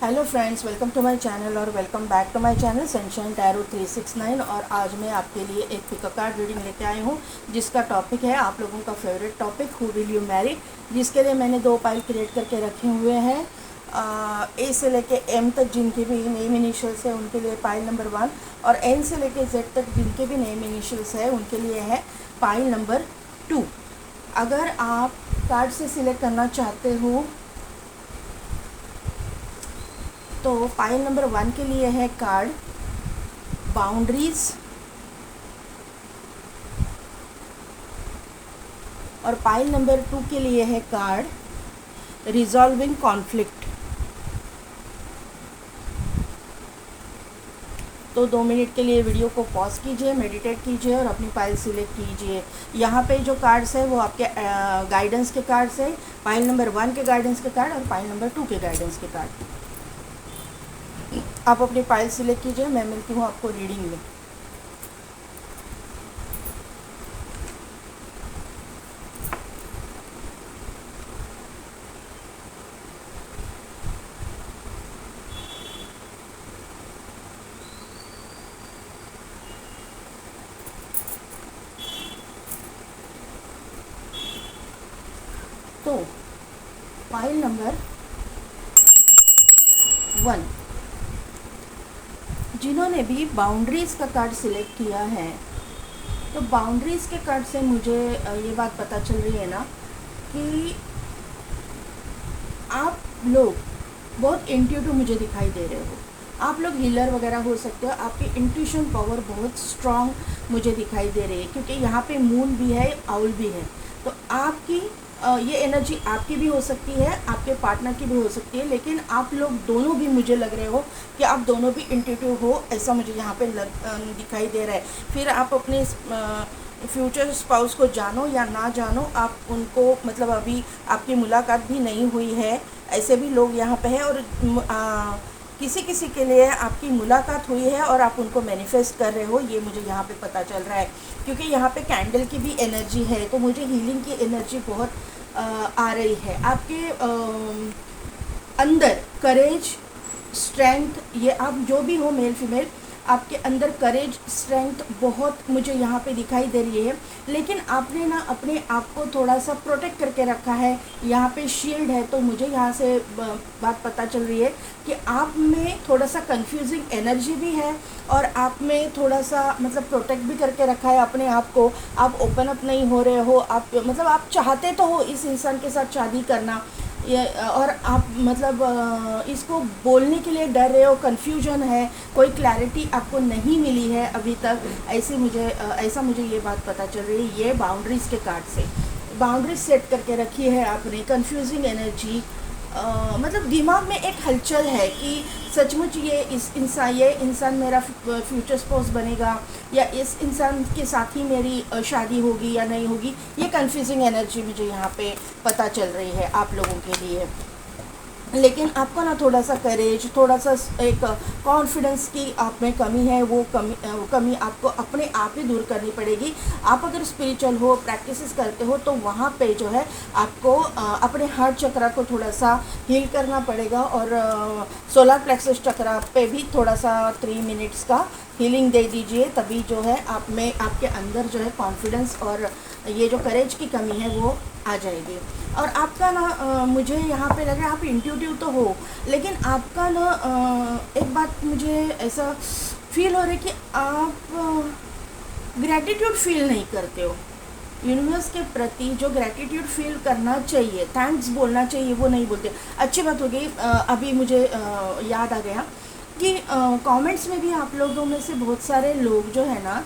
Hello friends, welcome to my channel और welcome back to my channel sunshine tarot 369। और आज मैं आपके लिए एक पिकअप कार्ड रीडिंग लेके आई हूँ जिसका टॉपिक है आप लोगों का favourite topic, who will you Mary. जिसके लिए मैंने 2 पाइल क्रिएट करके रखे हुए हैं। ए से लेके एम तक जिनके भी नेम इनिशियल्स है उनके लिए पाइल नंबर 1, और एन से लेके जेड तक जिनके भी नेम इनिशियल्स है उनके लिए है पाइल नंबर 2। अगर आप कार्ड से सिलेक्ट करना चाहते हो तो पाइल नंबर 1 के लिए है कार्ड बाउंड्रीज, और पाइल नंबर 2 के लिए है कार्ड रिजॉल्विंग कॉन्फ्लिक्ट। तो 2 मिनट के लिए वीडियो को पॉज कीजिए, मेडिटेट कीजिए और अपनी पाइल सिलेक्ट कीजिए। यहाँ पे जो कार्ड्स है वो आपके गाइडेंस के कार्ड्स है, पाइल नंबर 1 के गाइडेंस के कार्ड और पाइल नंबर 2 के गाइडेंस के कार्ड। आप अपनी फाइल सिलेक्ट कीजिए, मैं मिलती हूँ आपको रीडिंग में। तो फाइल नंबर 1, जिन्होंने भी बाउंड्रीज़ का कार्ड सिलेक्ट किया है, तो बाउंड्रीज़ के कार्ड से मुझे ये बात पता चल रही है ना कि आप लोग बहुत इंट्यूटिव मुझे दिखाई दे रहे हो। आप लोग हीलर वगैरह हो सकते हो, आपकी इंट्यूशन पावर बहुत स्ट्रॉन्ग मुझे दिखाई दे रही है, क्योंकि यहाँ पे मून भी है, आउल भी है। तो आपकी ये एनर्जी आपकी भी हो सकती है, आपके पार्टनर की भी हो सकती है, लेकिन आप लोग दोनों भी मुझे लग रहे हो कि आप दोनों भी इंट्यूटिव हो, ऐसा मुझे यहाँ पे दिखाई दे रहा है। फिर आप अपने फ्यूचर स्पाउस को जानो या ना जानो, आप उनको मतलब अभी आपकी मुलाकात भी नहीं हुई है, ऐसे भी लोग यहाँ पे हैं। और किसी किसी के लिए आपकी मुलाकात हुई है और आप उनको मैनिफेस्ट कर रहे हो, ये मुझे यहाँ पे पता चल रहा है। क्योंकि यहाँ पे कैंडल की भी एनर्जी है, तो मुझे हीलिंग की एनर्जी बहुत आ रही है। आपके अंदर करेज, स्ट्रेंथ, ये आप जो भी हो मेल फीमेल, आपके अंदर करेज स्ट्रेंथ बहुत मुझे यहाँ पे दिखाई दे रही है। लेकिन आपने ना अपने आप को थोड़ा सा प्रोटेक्ट करके रखा है, यहाँ पे शील्ड है। तो मुझे यहाँ से बात पता चल रही है कि आप में थोड़ा सा कंफ्यूजिंग एनर्जी भी है, और आप में थोड़ा सा मतलब प्रोटेक्ट भी करके रखा है अपने आप को। आप ओपन अप नहीं हो रहे हो, आप मतलब आप चाहते तो हो इस इंसान के साथ शादी करना, ये और आप मतलब इसको बोलने के लिए डर रहे हो, कन्फ्यूजन है, कोई क्लैरिटी आपको नहीं मिली है अभी तक। ऐसा मुझे ये बात पता चल रही है ये बाउंड्रीज़ के कार्ड से। बाउंड्रीज सेट करके रखी है आपने, कन्फ्यूजिंग एनर्जी, मतलब दिमाग में एक हलचल है कि सचमुच ये इंसान मेरा फ्यूचर स्पाउस बनेगा, या इस इंसान के साथ ही मेरी शादी होगी या नहीं होगी। ये कंफ्यूजिंग एनर्जी मुझे यहाँ पे पता चल रही है आप लोगों के लिए। लेकिन आपको ना थोड़ा सा करेज, थोड़ा सा एक कॉन्फिडेंस की आप में कमी है, वो कमी आपको अपने आप ही दूर करनी पड़ेगी। आप अगर स्पिरिचुअल हो, प्रैक्टिसेस करते हो, तो वहाँ पे जो है आपको अपने हार्ट चक्रा को थोड़ा सा हील करना पड़ेगा, और सोलर प्लेक्सस चक्रा पे भी थोड़ा सा 3 मिनट्स का हीलिंग दे दीजिए। तभी जो है आप में, आपके अंदर जो है कॉन्फिडेंस और ये जो करेज की कमी है वो आ जाएगी। और आपका ना मुझे यहाँ पे लग रहा है आप इंट्यूटिव तो हो, लेकिन आपका ना एक बात मुझे ऐसा फील हो रहा है कि आप ग्रैटिट्यूड फील नहीं करते हो यूनिवर्स के प्रति। जो ग्रैटिट्यूड फील करना चाहिए, थैंक्स बोलना चाहिए, वो नहीं बोलते। अच्छी बात हो गई, अभी मुझे याद आ गया कि कमेंट्स में भी आप लोगों में से बहुत सारे लोग जो है ना,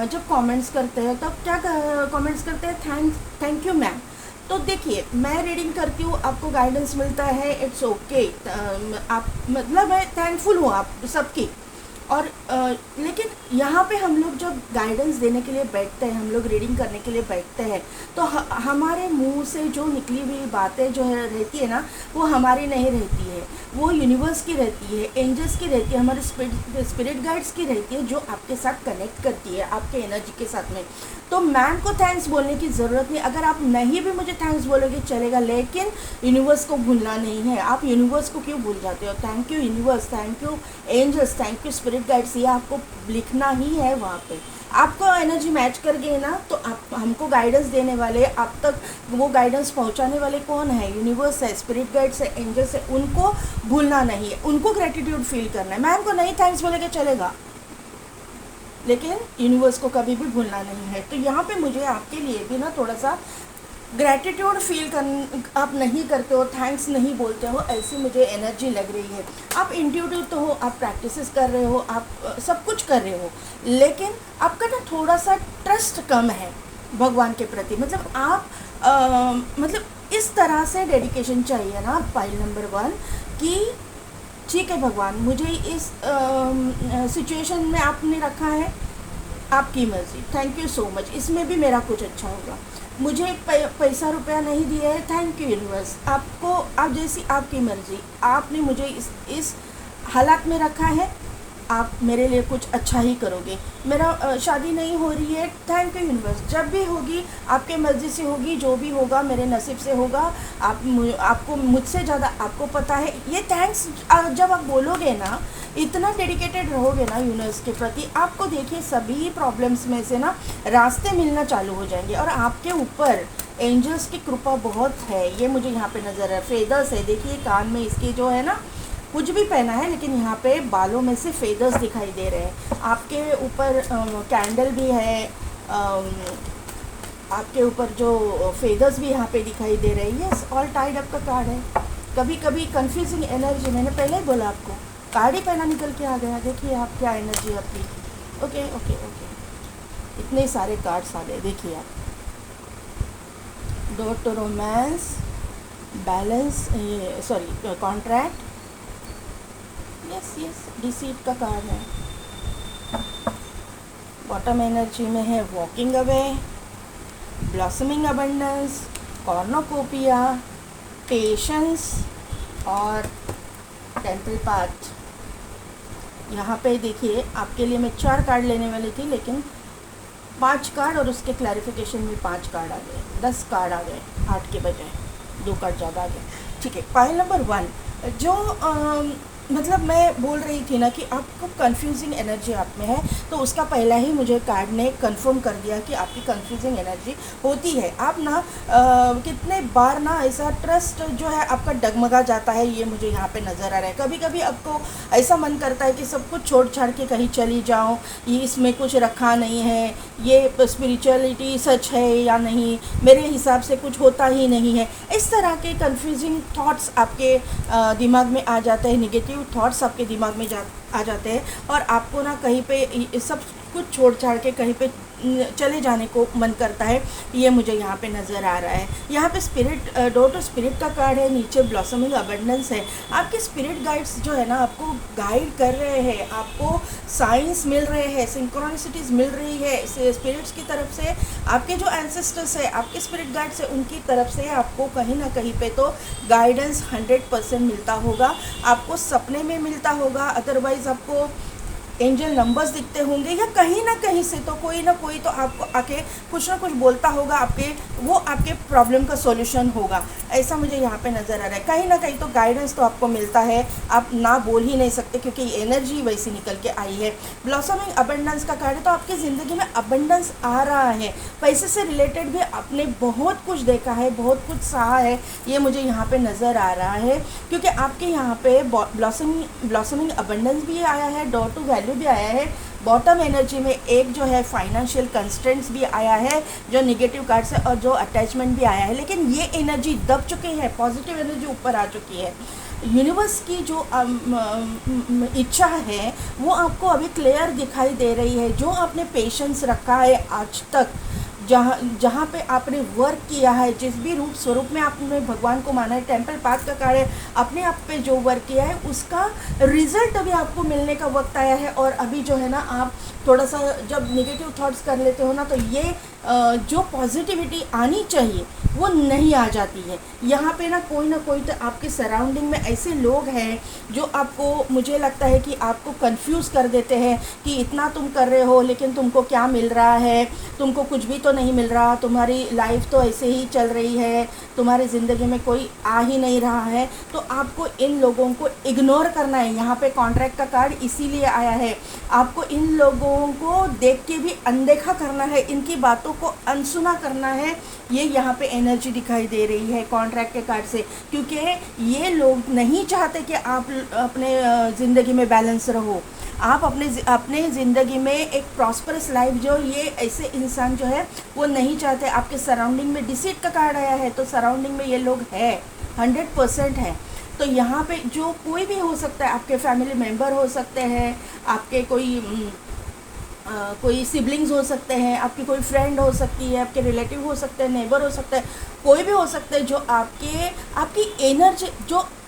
जब कमेंट्स करते हैं तब क्या कमेंट्स करते हैं, थैंक यू मैम। तो देखिए, मैं रीडिंग करती हूँ, आपको गाइडेंस मिलता है, इट्स ओके, आप मतलब मैं थैंकफुल हूँ आप सबकी। और लेकिन यहाँ पे हम लोग जब गाइडेंस देने के लिए बैठते हैं, हम लोग रीडिंग करने के लिए बैठते हैं, तो हमारे मुंह से जो निकली हुई बातें जो है रहती है ना, वो हमारी नहीं रहती है, वो यूनिवर्स की रहती है, एंजल्स की रहती है, हमारे स्पिरिट गाइड्स की रहती है, जो आपके साथ कनेक्ट करती है, आपके एनर्जी के साथ में। तो मैम को थैंक्स बोलने की ज़रूरत नहीं, अगर आप नहीं भी मुझे थैंक्स बोलोगे चलेगा, लेकिन यूनिवर्स को भूलना नहीं है। आप यूनिवर्स को क्यों भूल जाते हो? Thank you universe, thank you angels, thank you spirit guides, ये आपको लिखना ही है वहाँ पे। आपको एनर्जी मैच कर गई ना, तो आप हमको गाइडेंस देने वाले, आप तक वो गाइडेंस पहुंचाने वाले कौन है? यूनिवर्स है, स्पिरिट गाइड्स है, एंजल्स है। उनको भूलना नहीं है, उनको ग्रेटिट्यूड फील करना है। मैम को नहीं थैंक्स बोलेगा चलेगा, लेकिन यूनिवर्स को कभी भी भूलना नहीं है। तो यहाँ पे मुझे आपके लिए भी ना थोड़ा सा ग्रैटिट्यूड फील कर, आप नहीं करते हो, थैंक्स नहीं बोलते हो, ऐसी मुझे एनर्जी लग रही है। आप इंट्यूटिव तो हो, आप प्रैक्टिसेस कर रहे हो, आप सब कुछ कर रहे हो, लेकिन आपका ना थोड़ा सा ट्रस्ट कम है भगवान के प्रति। मतलब आप मतलब इस तरह से डेडिकेशन चाहिए ना फाइल नंबर 1 कि ठीक है भगवान, मुझे इस सिचुएशन में आपने रखा है, आपकी मर्ज़ी, थैंक यू सो मच, इसमें भी मेरा कुछ अच्छा होगा। मुझे एक पैसा रुपया नहीं दिया है, थैंक यू यूनिवर्स, आपको आप जैसी आपकी मर्ज़ी, आपने मुझे इस हालात में रखा है, आप मेरे लिए कुछ अच्छा ही करोगे। मेरा शादी नहीं हो रही है, थैंक यू यूनिवर्स, जब भी होगी आपके मर्ज़ी से होगी, जो भी होगा मेरे नसीब से होगा। आपको मुझसे ज़्यादा आपको पता है। ये थैंक्स जब आप बोलोगे ना, इतना डेडिकेटेड रहोगे ना यूनिवर्स के प्रति, आपको देखिए सभी प्रॉब्लम्स में से ना रास्ते मिलना चालू हो जाएंगे। और आपके ऊपर एंजल्स की कृपा बहुत है, ये मुझे यहाँ पे नज़र है। फेदर्स है, देखिए कान में इसकी जो है ना, कुछ भी पहना है, लेकिन यहाँ पे बालों में से फेदर्स दिखाई दे रहे हैं। आपके ऊपर कैंडल भी है, आपके ऊपर जो फेदर्स भी यहाँ पे दिखाई दे रहे हैं। ये ऑल टाइड अप का कार्ड है। कभी कभी कंफ्यूजिंग एनर्जी, मैंने पहले ही बोला आपको, कार्ड ही पहला निकल के आ गया। देखिए आप क्या एनर्जी आपकी। ओके ओके ओके, इतने सारे कार्ड्स आ गए, देखिए आप। Door to romance, balance, sorry contract, yes yes, deceit का कार्ड है। बॉटम एनर्जी में है walking away, blossoming abundance, cornucopia, patience और टेम्पल पाथ। यहाँ पे देखिए आपके लिए मैं 4 कार्ड लेने वाली थी, लेकिन 5 कार्ड और उसके क्लैरिफिकेशन में 5 कार्ड आ गए, 10 कार्ड आ गए 8 के बजाय, 2 कार्ड ज़्यादा आ गए। ठीक है, फाइल नंबर 1 जो मतलब मैं बोल रही थी ना कि आपको कंफ्यूजिंग एनर्जी आप में है, तो उसका पहला ही मुझे कार्ड ने कंफर्म कर दिया कि आपकी कंफ्यूजिंग एनर्जी होती है। आप ना कितने बार ना ऐसा ट्रस्ट जो है आपका डगमगा जाता है, ये मुझे यहाँ पे नज़र आ रहा है। कभी कभी आपको ऐसा मन करता है कि सब कुछ छोड़ छाड़ के कहीं चली जाऊँ, ये इसमें कुछ रखा नहीं है, ये स्पिरिचुअलिटी सच है या नहीं, मेरे हिसाब से कुछ होता ही नहीं है। इस तरह के कंफ्यूजिंग थॉट्स आपके दिमाग में आ जाते हैं, नेगेटिव थॉट्स आपके दिमाग में आ जाते हैं, और आपको ना कहीं पे सब कुछ छोड़ छाड़ के कहीं पे चले जाने को मन करता है। ये मुझे यहाँ पे नज़र आ रहा है। यहाँ पे स्पिरिट, डोर टू स्पिरिट का कार्ड है, नीचे ब्लॉसमिंग अबंडेंस है। आपके स्पिरिट गाइड्स जो है ना आपको गाइड कर रहे हैं, आपको साइंस मिल रहे हैं, सिंक्रोनिसिटीज़ मिल रही है स्पिरिट्स की तरफ से। आपके जो एंसेस्टर्स है, आपके स्पिरिट गाइड्स है, उनकी तरफ से आपको कहीं ना कहीं पे तो गाइडेंस 100% मिलता होगा। आपको सपने में मिलता होगा, अदरवाइज़ आपको एंजल नंबर्स दिखते होंगे, या कहीं ना कहीं से तो कोई ना कोई तो आपको आके कुछ ना कुछ बोलता होगा, वो आपके प्रॉब्लम का सॉल्यूशन होगा। ऐसा मुझे यहाँ पे नज़र आ रहा है। कहीं ना कहीं तो गाइडेंस तो आपको मिलता है, आप ना बोल ही नहीं सकते, क्योंकि एनर्जी वैसी निकल के आई है। ब्लॉसमिंग अबंडेंस का कार्ड है, तो आपकी ज़िंदगी में अबंडेंस आ रहा है। पैसे से रिलेटेड भी आपने बहुत कुछ देखा है, बहुत कुछ सहा है, ये मुझे यहाँ पे नज़र आ रहा है, क्योंकि आपके यहाँ पे ब्लॉसमिंग अबंडेंस भी आया है, डोर टू वैल्यू भी आया है। बॉटम एनर्जी में एक जो है फाइनेंशियल कंस्ट्रेंट्स भी आया है, जो नेगेटिव कार्ड से, और जो अटैचमेंट भी आया है। लेकिन ये एनर्जी दब चुकी है, पॉजिटिव एनर्जी ऊपर आ चुकी है। यूनिवर्स की जो इच्छा है वो आपको अभी क्लियर दिखाई दे रही है। जो आपने पेशेंस रखा है आज तक, जहाँ जहाँ पे आपने वर्क किया है, जिस भी रूप स्वरूप में आपने भगवान को माना है, टेम्पल पाथ का कार्य अपने आप पे जो वर्क किया है उसका रिजल्ट अभी आपको मिलने का वक्त आया है। और अभी जो है ना आप थोड़ा सा जब नेगेटिव थॉट्स कर लेते हो ना, तो ये जो पॉजिटिविटी आनी चाहिए वो नहीं आ जाती है। यहाँ पे ना कोई तो आपके सराउंडिंग में ऐसे लोग हैं जो आपको, मुझे लगता है कि आपको कंफ्यूज कर देते हैं कि इतना तुम कर रहे हो लेकिन तुमको क्या मिल रहा है, तुमको कुछ भी तो नहीं मिल रहा, तुम्हारी लाइफ तो ऐसे ही चल रही है, तुम्हारी ज़िंदगी में कोई आ ही नहीं रहा है। तो आपको इन लोगों को इग्नोर करना है। यहाँ पे कॉन्ट्रैक्ट का कार्ड इसीलिए आया है, आपको इन लोगों को देख के भी अनदेखा करना है, इनकी बातों को अनसुना करना है। ये यहाँ पे एनर्जी दिखाई दे रही है कॉन्ट्रैक्ट के कार्ड से, क्योंकि ये लोग नहीं चाहते कि आप अपने ज़िंदगी में बैलेंस रहो, आप अपने ज़िंदगी में एक प्रॉस्परस लाइफ जो ये ऐसे इंसान जो है वो नहीं चाहते। आपके सराउंडिंग में डिसीट का कार्ड आया है, तो सराउंडिंग में ये लोग है 100% है। तो यहाँ पे जो कोई भी हो सकता है, आपके फैमिली मेम्बर हो सकते हैं, आपके कोई सिबलिंग्स हो सकते हैं, आपकी कोई फ्रेंड हो सकती है, आपके रिलेटिव हो सकते हैं, नेबर हो सकते हैं, कोई भी हो सकते हैं जो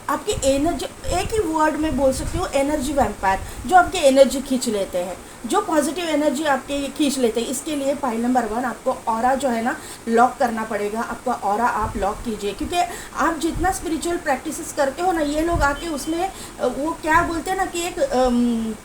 आपकी एनर्जी एक ही वर्ड में बोल सकती हूँ, एनर्जी वैम्पायर, जो आपकी एनर्जी खींच लेते हैं, जो पॉजिटिव एनर्जी आपके खींच लेते हैं। इसके लिए पाइल नंबर 1 आपको ऑरा जो है ना लॉक करना पड़ेगा। आपका ऑरा आप लॉक कीजिए, क्योंकि आप जितना स्पिरिचुअल प्रैक्टिसेस करते हो ना, ये लोग आके उसमें वो क्या बोलते हैं ना कि एक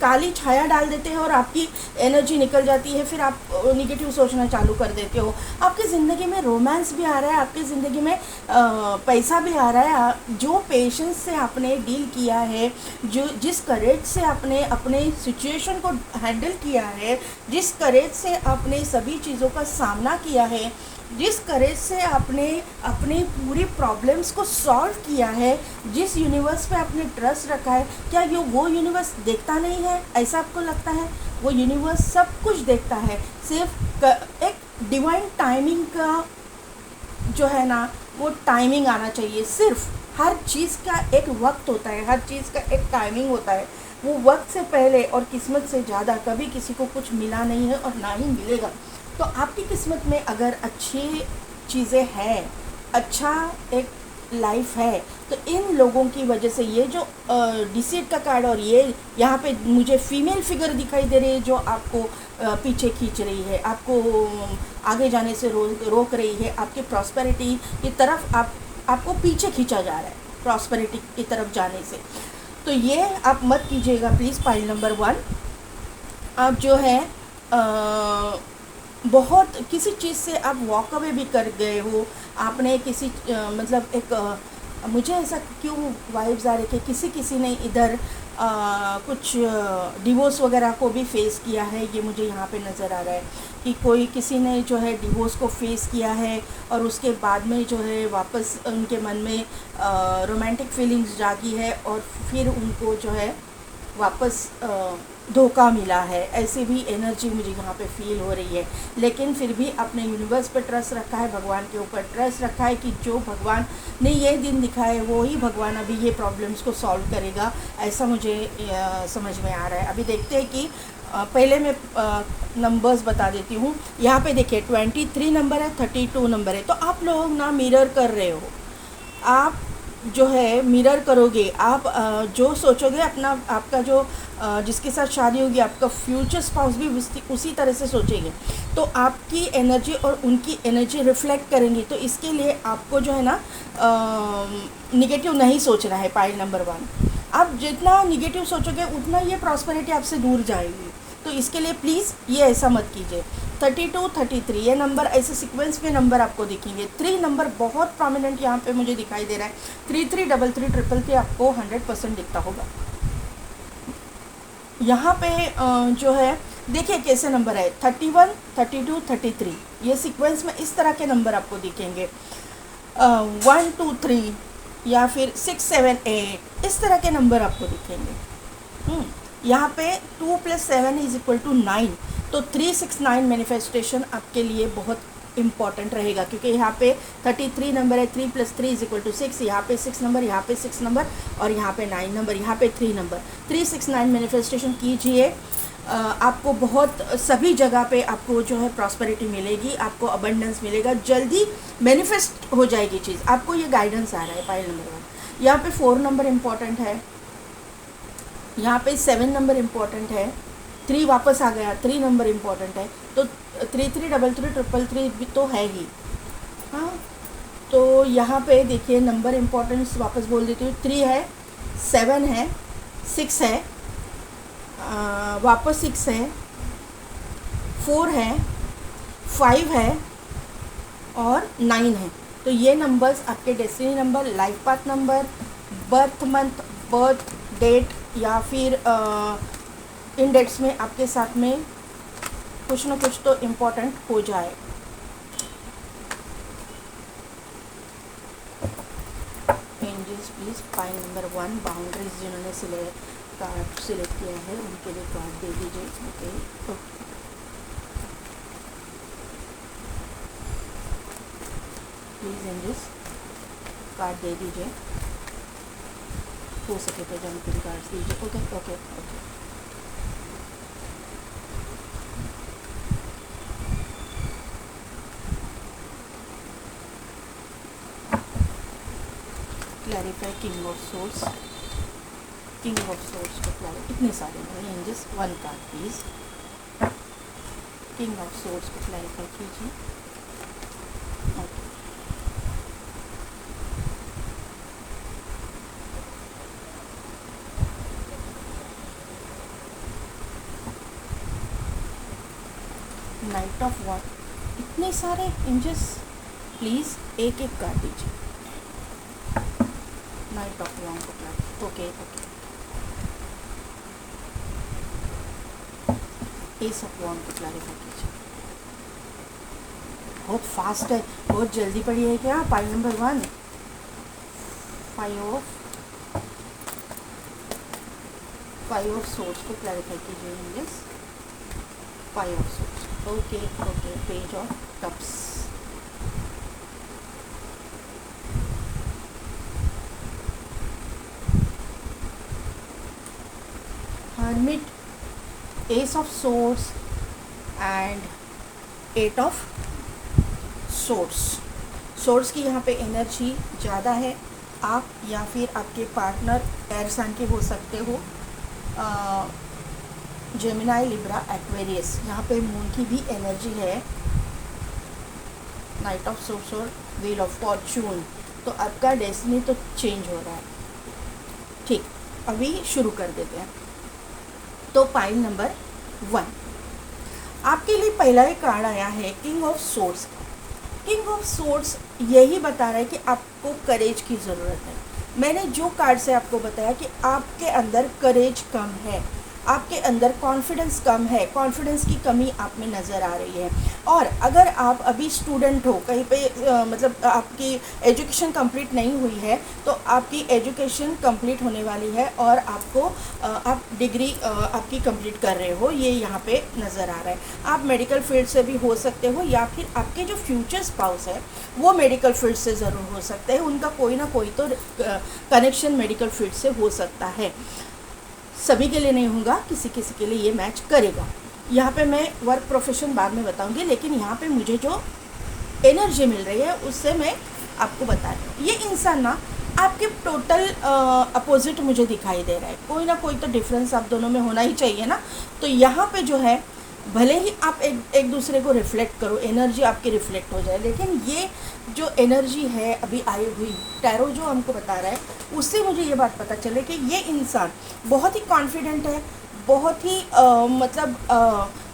काली छाया डाल देते हैं और आपकी एनर्जी निकल जाती है, फिर आप निगेटिव सोचना चालू कर देते हो। आपकी ज़िंदगी में रोमांस भी आ रहा है, आपकी ज़िंदगी में पैसा भी आ रहा है। जो पेशेंस से आपने डील किया है, जो जिस करेज से आपने अपने सिचुएशन को हैंडल किया है, जिस करेज से आपने सभी चीज़ों का सामना किया है, जिस करेज से आपने अपनी पूरी प्रॉब्लम्स को सॉल्व किया है, जिस यूनिवर्स पे आपने ट्रस्ट रखा है, क्या वो यूनिवर्स देखता नहीं है? ऐसा आपको लगता है? वो यूनिवर्स सब कुछ देखता है, सिर्फ एक डिवाइन टाइमिंग का जो है ना वो टाइमिंग आना चाहिए। सिर्फ हर चीज़ का एक वक्त होता है, हर चीज़ का एक टाइमिंग होता है। वो वक्त से पहले और किस्मत से ज़्यादा कभी किसी को कुछ मिला नहीं है और ना ही मिलेगा। तो आपकी किस्मत में अगर अच्छी चीज़ें हैं, अच्छा एक लाइफ है, तो इन लोगों की वजह से ये जो डिसीट का कार्ड और ये यहाँ पे मुझे फीमेल फिगर दिखाई दे रही है जो आपको पीछे खींच रही है, आपको आगे जाने से रोक रही है, आपकी प्रॉस्पेरिटी की तरफ आपको पीछे खींचा जा रहा है, प्रॉस्पेरिटी की तरफ जाने से। तो ये आप मत कीजिएगा प्लीज़। पाइल नंबर 1, आप जो है बहुत किसी चीज़ से आप वॉक अवे भी कर गए हो, आपने किसी मतलब एक मुझे ऐसा क्यों वाइब्स आ रहे कि किसी ने इधर कुछ डिवोर्स वगैरह को भी फेस किया है। ये मुझे यहाँ पे नज़र आ रहा है कि किसी ने जो है डिवोर्स को फेस किया है और उसके बाद में जो है वापस उनके मन में रोमांटिक फीलिंग्स जागी है और फिर उनको जो है वापस धोखा मिला है। ऐसी भी एनर्जी मुझे यहाँ पे फील हो रही है। लेकिन फिर भी अपने यूनिवर्स पर ट्रस्ट रखा है, भगवान के ऊपर ट्रस्ट रखा है कि जो भगवान ने ये दिन दिखाए वो ही भगवान अभी ये प्रॉब्लम्स को सॉल्व करेगा, ऐसा मुझे समझ में आ रहा है। अभी देखते हैं कि पहले मैं नंबर्स बता देती हूँ। यहाँ पे देखिए 23 नंबर है, 32 नंबर है। तो आप लोग ना मिरर कर रहे हो, आप जो है मिरर करोगे, आप जो सोचोगे अपना, आपका जो जिसके साथ शादी होगी, आपका फ्यूचर स्पाउस भी उसी तरह से सोचेंगे, तो आपकी एनर्जी और उनकी एनर्जी रिफ्लेक्ट करेंगी। तो इसके लिए आपको जो है ना निगेटिव नहीं सोचना है। पाइल नंबर 1, आप जितना निगेटिव सोचोगे उतना ये प्रॉस्पेरिटी आपसे दूर जाएगी। तो इसके लिए प्लीज़ ये ऐसा मत कीजिए। 32, 33 ये नंबर ऐसे सीक्वेंस में नंबर आपको दिखेंगे। 3 नंबर बहुत प्रोमिनेंट यहाँ पे मुझे दिखाई दे रहा है। 3333 333 आपको 100% दिखता होगा। यहाँ पे जो है देखिए कैसे नंबर है, 31, 32, 33 ये सीक्वेंस में इस तरह के नंबर आपको दिखेंगे। 1, 2, 3 या फिर 6, 7, 8 इस तरह के नंबर आपको दिखेंगे। यहाँ पे 2 + 7 = 9, तो 369 मैनिफेस्टेशन आपके लिए बहुत इम्पॉर्टेंट रहेगा, क्योंकि यहाँ पे 33 नंबर है, 3 + 3 = 6, यहाँ पे 6 नंबर, यहाँ पे 6 नंबर और यहाँ पे 9 नंबर, यहाँ पे 3 नंबर। 369 मैनिफेस्टेशन कीजिए। आपको बहुत सभी जगह पे आपको जो है प्रॉस्पेरिटी मिलेगी, आपको अबंडेंस मिलेगा, जल्दी मैनिफेस्ट हो जाएगी चीज़। आपको ये गाइडेंस आ रहा है पाइल नंबर 1। यहाँ पे 4 नंबर इम्पॉर्टेंट है, यहाँ पे 7 नंबर इम्पॉर्टेंट है, 3 वापस आ गया, 3 नंबर इम्पॉर्टेंट है, तो 333333 भी तो है ही। हाँ, तो यहाँ पे देखिए नंबर इम्पॉर्टेंस वापस बोल देती हूँ, 3 है, 7 है, 6 है, वापस 6 है, 4 है, 5 है और 9 है। तो ये नंबर्स आपके destiny number, life path number, birth month, birth date या फिर इन डेट्स में आपके साथ में कुछ ना कुछ तो इम्पोर्टेंट हो जाए। Angels please file number 1 boundaries जिन्होंने कार्ड सिलेक्ट किया है उनके लिए कार्ड दे दीजिए। ओके प्लीज़ एंजल्स कार्ड दे दीजिए, हो सके तो जंपिंग कार्ड्स दीजिए। Okay okay okay clarify king of source, king of source को क्लैरिफाई, इतने सारे हैं angels, 1 card please, king of source को क्लैरिफाई कीजिए। ओके नाइट ऑफ वॉट, इतने सारे एंजल्स, प्लीज़ एक एक कार्ड दीजिए। नाइट ऑफ वॉन्ड को clarify, okay okay, ace of wand को क्लैरिफाई कीजिए। बहुत फास्ट है, बहुत जल्दी पड़ी है क्या? Pile number 1 five of source को क्लैरिफाई कीजिए English, 5 of source. Okay okay, page of cups, hermit, S of source and 8 of source. Source की यहाँ पे एनर्जी ज़्यादा है, आप या फिर आपके पार्टनर एयर साइन के हो सकते हो, जेमिनाई, लिब्रा, एक्वेरियस। यहाँ पे मून की भी एनर्जी है, नाइट ऑफ सोर्स और व्हील ऑफ फॉर्चून। तो आपका डेस्टिनी तो चेंज हो रहा है। ठीक, अभी शुरू कर देते हैं। तो पाइल नंबर 1 आपके लिए पहला ही कार्ड आया है, king of source. King of source यही बता रहा है कि आपको करेज की ज़रूरत है। मैंने जो कार्ड से आपको बताया कि आपके अंदर करेज कम है, आपके अंदर कॉन्फिडेंस कम है, कॉन्फिडेंस की कमी आप में नज़र आ रही है। और अगर आप अभी स्टूडेंट हो, कहीं पे मतलब आपकी एजुकेशन कंप्लीट नहीं हुई है, तो आपकी एजुकेशन कंप्लीट होने वाली है और आपको आप डिग्री आपकी कंप्लीट कर रहे हो, ये यहाँ पे नज़र आ रहा है। आप मेडिकल फील्ड से भी हो सकते हो या फिर आपके जो फ्यूचर स्पाउस है वो मेडिकल फील्ड से ज़रूर हो सकते हैं, उनका कोई ना कोई तो कनेक्शन मेडिकल फील्ड से हो सकता है। सभी के लिए नहीं होगा, किसी किसी के लिए ये मैच करेगा। यहाँ पे मैं वर्क प्रोफेशन बाद में बताऊंगी, लेकिन यहाँ पे मुझे जो एनर्जी मिल रही है उससे मैं आपको बता रही हूँ। ये इंसान ना आपके टोटल अपोजिट मुझे दिखाई दे रहा है, कोई ना कोई तो डिफरेंस आप दोनों में होना ही चाहिए ना। तो यहाँ पे जो है भले ही आप एक दूसरे को रिफ्लेक्ट करो, एनर्जी आपकी रिफ्लेक्ट हो जाए, लेकिन ये जो एनर्जी है अभी आई हुई, टैरो जो हमको बता रहा है उससे मुझे ये बात पता चले कि ये इंसान बहुत ही कॉन्फिडेंट है, बहुत ही मतलब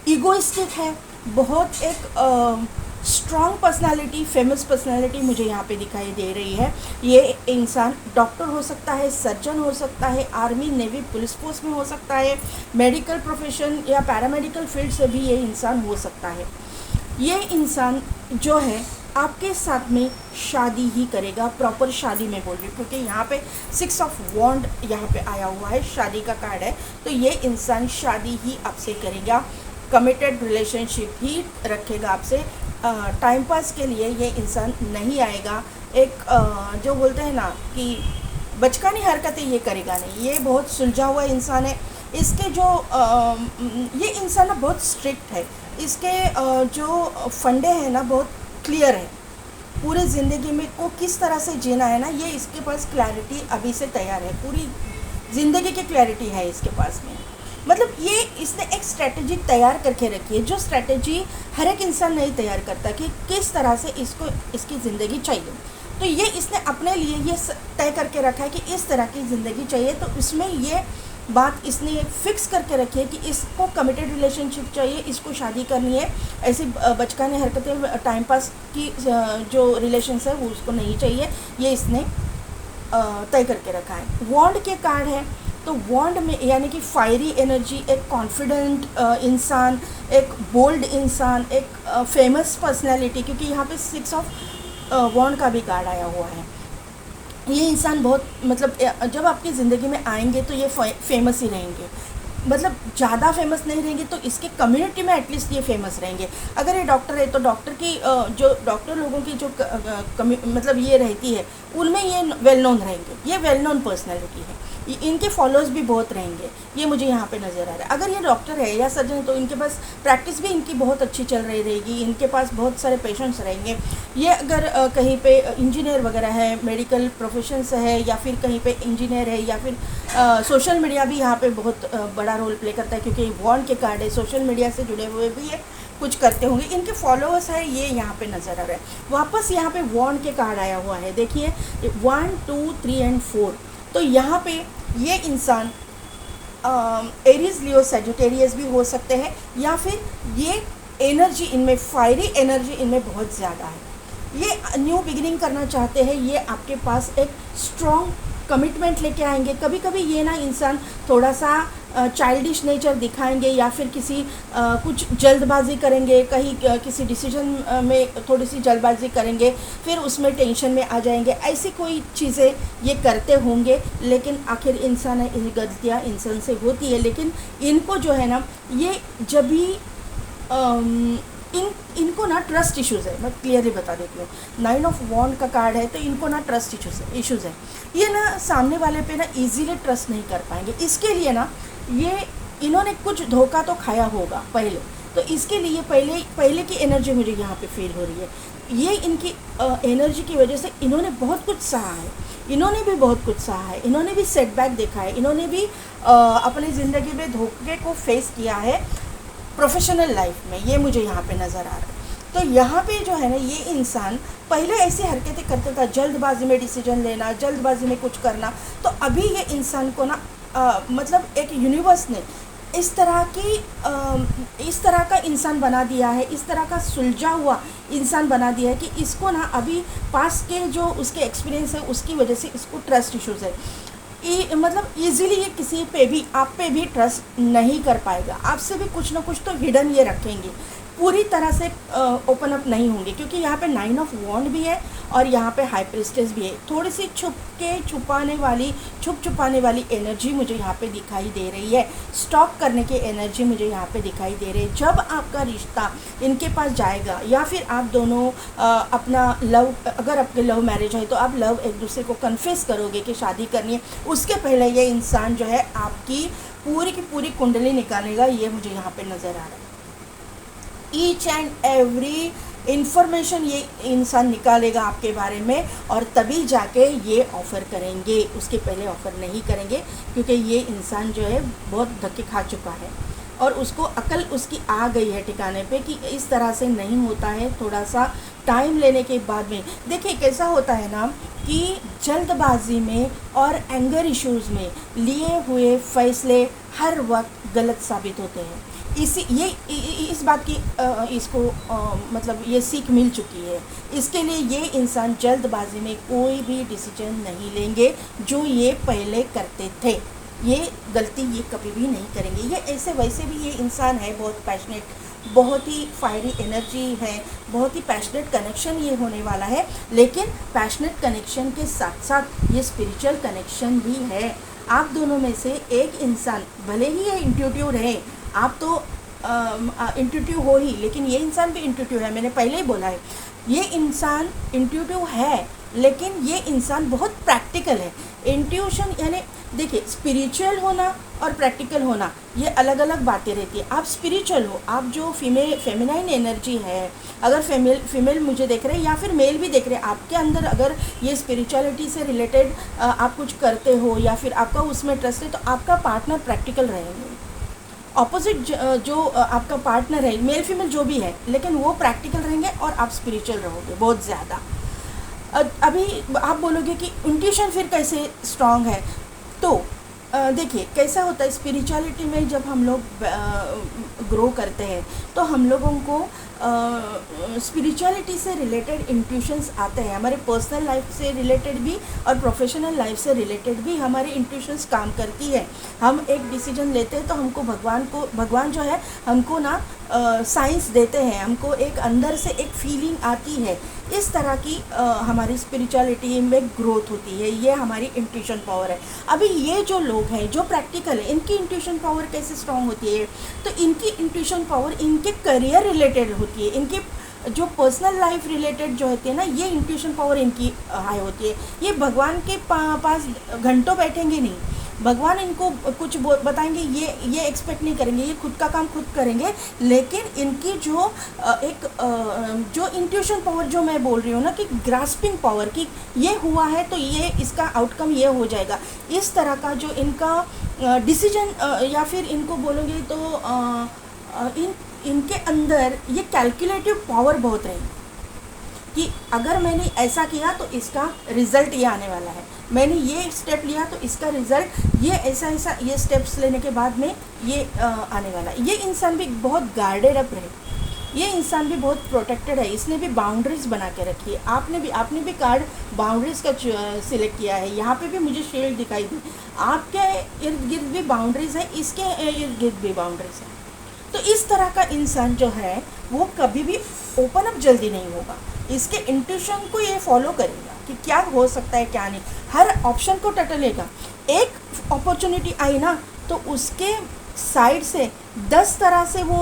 ईगोइस्टिक है, बहुत एक स्ट्रॉन्ग पर्सनालिटी, फेमस पर्सनालिटी मुझे यहाँ पे दिखाई दे रही है। ये इंसान डॉक्टर हो सकता है, सर्जन हो सकता है, आर्मी, नेवी, पुलिस फोर्स में हो सकता है, मेडिकल प्रोफेशन या पैरामेडिकल फील्ड से भी ये इंसान हो सकता है। ये इंसान जो है आपके साथ में शादी ही करेगा, प्रॉपर शादी में बोल रही हूँ, क्योंकि यहाँ पे 6 ऑफ वॉन्ड यहाँ पे आया हुआ है, शादी का कार्ड है। तो ये इंसान शादी ही आपसे करेगा, कमिटेड रिलेशनशिप ही रखेगा आपसे। टाइम पास के लिए ये इंसान नहीं आएगा। एक जो बोलते हैं ना कि बचकानी हरकतें ये करेगा नहीं, ये बहुत सुलझा हुआ इंसान है। इसके जो ये इंसान ना बहुत स्ट्रिक्ट है, इसके जो फंडे हैं ना बहुत क्लियर है, पूरी ज़िंदगी में को किस तरह से जीना है ना, ये इसके पास क्लैरिटी अभी से तैयार है, पूरी ज़िंदगी की क्लैरिटी है इसके पास में। मतलब ये इसने एक स्ट्रेटजी तैयार करके रखी है, जो स्ट्रेटजी हर एक इंसान नहीं तैयार करता कि किस तरह से इसको इसकी ज़िंदगी चाहिए। तो ये इसने अपने लिए ये तय करके रखा है कि इस तरह की ज़िंदगी चाहिए। तो इसमें ये बात इसने फिक्स करके रखी है कि इसको कमिटेड रिलेशनशिप चाहिए, इसको शादी करनी है, ऐसी बचकाने हरकतें टाइम पास की जो रिलेशंस है वो उसको नहीं चाहिए, ये इसने तय करके रखा है। वॉन्ड के कार्ड है, तो वॉन्ड में यानी कि फायरी एनर्जी, एक कॉन्फिडेंट इंसान, एक बोल्ड इंसान, एक फेमस पर्सनैलिटी, क्योंकि यहाँ पे 6 ऑफ वॉन्ड का भी कार्ड आया हुआ है। ये इंसान बहुत मतलब जब आपकी ज़िंदगी में आएंगे तो ये फेमस ही रहेंगे, मतलब ज़्यादा फेमस नहीं रहेंगे तो इसके कम्युनिटी में एटलीस्ट ये फेमस रहेंगे। अगर ये डॉक्टर है तो डॉक्टर की जो डॉक्टर लोगों की जो मतलब ये रहती है उनमें ये वेल नोन रहेंगे, ये वेल नोन पर्सनैलिटी है, इनके फॉलोअर्स भी बहुत रहेंगे, ये मुझे यहाँ पे नज़र आ रहा है। अगर ये डॉक्टर है या सर्जन है तो इनके पास प्रैक्टिस भी इनकी बहुत अच्छी चल रही रहेगी, इनके पास बहुत सारे पेशेंट्स रहेंगे। ये अगर कहीं पे इंजीनियर वगैरह है, मेडिकल प्रोफेशन से है, या फिर कहीं पे इंजीनियर है, या फिर सोशल मीडिया भी यहाँ पे बहुत बड़ा रोल प्ले करता है, क्योंकि वॉन्ड के कार्ड है, सोशल मीडिया से जुड़े हुए भी ये कुछ करते होंगे, इनके फॉलोअर्स है, ये यहाँ पे नज़र आ रहा है। वापस यहाँ पे वॉन्ड के कार्ड आया हुआ है, देखिए 1 2 3 एंड 4। तो यहाँ पे ये इंसान एरीज लियो सेजिटेरियस भी हो सकते हैं, या फिर ये एनर्जी इनमें, फायरी एनर्जी इनमें बहुत ज़्यादा है, ये न्यू बिगिनिंग करना चाहते हैं, ये आपके पास एक स्ट्रॉन्ग कमिटमेंट लेके आएंगे। कभी कभी ये ना इंसान थोड़ा सा चाइल्डिश नेचर दिखाएंगे, या फिर किसी कुछ जल्दबाजी करेंगे, कहीं किसी डिसीजन में थोड़ी सी जल्दबाजी करेंगे, फिर उसमें टेंशन में आ जाएंगे, ऐसी कोई चीज़ें ये करते होंगे। लेकिन आखिर इंसान है, इन गलतियाँ इंसान से होती है, लेकिन इनको जो है ना, ये जब भी इनको ना ट्रस्ट इश्यूज़ है, मैं क्लियरली बता देती हूँ। 9 ऑफ वॉन्ड का कार्ड है, तो इनको ना ट्रस्ट इश्यूज़ है, ये ना सामने वाले पे ना इजीली ट्रस्ट नहीं कर पाएंगे। इसके लिए ना ये इन्होंने कुछ धोखा तो खाया होगा पहले, तो इसके लिए पहले की एनर्जी मुझे यहाँ पे फील हो रही है। ये इनकी एनर्जी की वजह से इन्होंने बहुत कुछ सहा है, इन्होंने भी बहुत कुछ सहा है, इन्होंने भी सेटबैक देखा है, इन्होंने भी अपनी ज़िंदगी में धोखे को फेस किया है प्रोफेशनल लाइफ में, ये मुझे यहाँ पे नज़र आ रहा है। तो यहाँ पे जो है ना, ये इंसान पहले ऐसी हरकतें करता था, जल्दबाजी में डिसीजन लेना, जल्दबाजी में कुछ करना। तो अभी ये इंसान को ना मतलब एक यूनिवर्स ने इस तरह का इंसान बना दिया है, इस तरह का सुलझा हुआ इंसान बना दिया है कि इसको ना अभी पास के जो उसके एक्सपीरियंस है उसकी वजह से इसको ट्रस्ट इश्यूज़ है। मतलब ईज़िली ये किसी पे भी, आप पे भी ट्रस्ट नहीं कर पाएगा, आपसे भी कुछ ना कुछ तो हिडन ये रखेंगे, पूरी तरह से ओपन अप नहीं होंगे, क्योंकि यहाँ पे 9 ऑफ वॉन्ड भी है और यहाँ पे हाई प्रिस्टेस भी है। थोड़ी सी छुपाने वाली एनर्जी मुझे यहाँ पे दिखाई दे रही है, स्टॉक करने की एनर्जी मुझे यहाँ पे दिखाई दे रही है। जब आपका रिश्ता इनके पास जाएगा, या फिर आप दोनों अपना लव, अगर आपके लव मैरिज है तो आप लव एक दूसरे को कन्फेस करोगे कि शादी करनी है, उसके पहले ये इंसान जो है आपकी पूरी की पूरी कुंडली निकालेगा, ये मुझे यहाँ पे नज़र आ रहा है। ईच एंड एवरी इंफॉर्मेशन ये इंसान निकालेगा आपके बारे में, और तभी जाके ये ऑफ़र करेंगे, उसके पहले ऑफ़र नहीं करेंगे, क्योंकि ये इंसान जो है बहुत धक्के खा चुका है और उसको अकल उसकी आ गई है ठिकाने पे कि इस तरह से नहीं होता है। थोड़ा सा टाइम लेने के बाद में देखिए कैसा होता है ना, कि जल्दबाजी में और एंगर इश्यूज़ में लिए हुए फ़ैसले हर वक्त गलत साबित होते हैं। इस बात की इसको मतलब ये सीख मिल चुकी है। इसके लिए ये इंसान जल्दबाजी में कोई भी डिसीजन नहीं लेंगे जो ये पहले करते थे, ये गलती ये कभी भी नहीं करेंगे। ये ऐसे वैसे भी ये इंसान है बहुत पैशनेट, बहुत ही फायरी एनर्जी है, बहुत ही पैशनेट कनेक्शन ये होने वाला है। लेकिन पैशनेट कनेक्शन के साथ साथ ये स्पिरिचुअल कनेक्शन भी है। आप दोनों में से एक इंसान, भले ही ये इंट्यूटिव रहे, आप तो इंट्यूटिव हो ही, लेकिन ये इंसान भी इंट्यूटिव है, मैंने पहले ही बोला है। ये इंसान इंट्यूटिव है, लेकिन ये इंसान बहुत प्रैक्टिकल है। इंट्यूशन यानी देखिए, स्पिरिचुअल होना और प्रैक्टिकल होना ये अलग अलग बातें रहती है। आप स्पिरिचुअल हो, आप जो फेमिनाइन एनर्जी है, अगर फीमेल मुझे देख रहे हैं या फिर मेल भी देख रहे हैं, आपके अंदर अगर ये स्पिरिचुअलिटी से रिलेटेड आप कुछ करते हो या फिर आपका उसमें ट्रस्ट है, तो आपका पार्टनर प्रैक्टिकल रहेंगे। ऑपोजिट जो आपका पार्टनर है, मेल फीमेल जो भी है, लेकिन वो प्रैक्टिकल रहेंगे और आप स्पिरिचुअल रहोगे बहुत ज़्यादा। अभी आप बोलोगे कि इंट्यूशन फिर कैसे स्ट्रांग है, तो देखिए कैसा होता है स्पिरिचुअलिटी में, जब हम लोग ग्रो करते हैं तो हम लोगों को स्पिरिचुअलिटी से रिलेटेड इंट्यूशंस आते हैं, हमारे पर्सनल लाइफ से रिलेटेड भी और प्रोफेशनल लाइफ से रिलेटेड भी हमारी इंट्यूशंस काम करती है। हम एक डिसीजन लेते हैं तो हमको भगवान जो है हमको ना साइंस देते हैं, हमको एक अंदर से एक फीलिंग आती है। इस तरह की हमारी स्पिरिचुअलिटी में ग्रोथ होती है, ये हमारी इंट्यूशन पावर है। अभी ये जो लोग हैं जो प्रैक्टिकल है, इनकी इंट्यूशन पावर कैसे स्ट्रांग होती है, तो इनकी इंट्यूशन पावर इनके करियर रिलेटेड होती है, इनके जो पर्सनल लाइफ रिलेटेड जो होती है ना, ये इंट्यूशन पावर इनकी हाई होती है। ये भगवान के पास घंटों बैठेंगे नहीं, भगवान इनको कुछ बताएंगे, ये एक्सपेक्ट नहीं करेंगे, ये खुद का काम खुद करेंगे, लेकिन इनकी जो जो इंट्यूशन पावर जो मैं बोल रही हूँ ना, कि ग्रास्पिंग पावर, कि ये हुआ है तो ये इसका आउटकम ये हो जाएगा, इस तरह का जो इनका डिसीजन या फिर इनको बोलोगे तो इनके अंदर ये कैलकुलेटिव पावर बहुत रहेगी कि अगर मैंने ऐसा किया तो इसका रिज़ल्ट ये आने वाला है, मैंने ये स्टेप लिया तो इसका रिज़ल्ट ये ऐसा ये स्टेप्स लेने के बाद में ये आने वाला है। ये इंसान भी बहुत गार्डेड अप रहे, ये इंसान भी बहुत प्रोटेक्टेड है, इसने भी बाउंड्रीज बना के रखी है। आपने भी कार्ड बाउंड्रीज का सिलेक्ट किया है, यहाँ पे भी मुझे शील्ड दिखाई दी, आपके इर्द गिर्द भी बाउंड्रीज है, इसके इर्द गिर्द भी बाउंड्रीज है। तो इस तरह का इंसान जो है वो कभी भी ओपन अप जल्दी नहीं होगा, इसके इंट्यूशन को ये फॉलो करेगा कि क्या हो सकता है क्या नहीं, हर ऑप्शन को टटलेगा। एक अपॉर्चुनिटी आई ना तो उसके साइड से 10 तरह से वो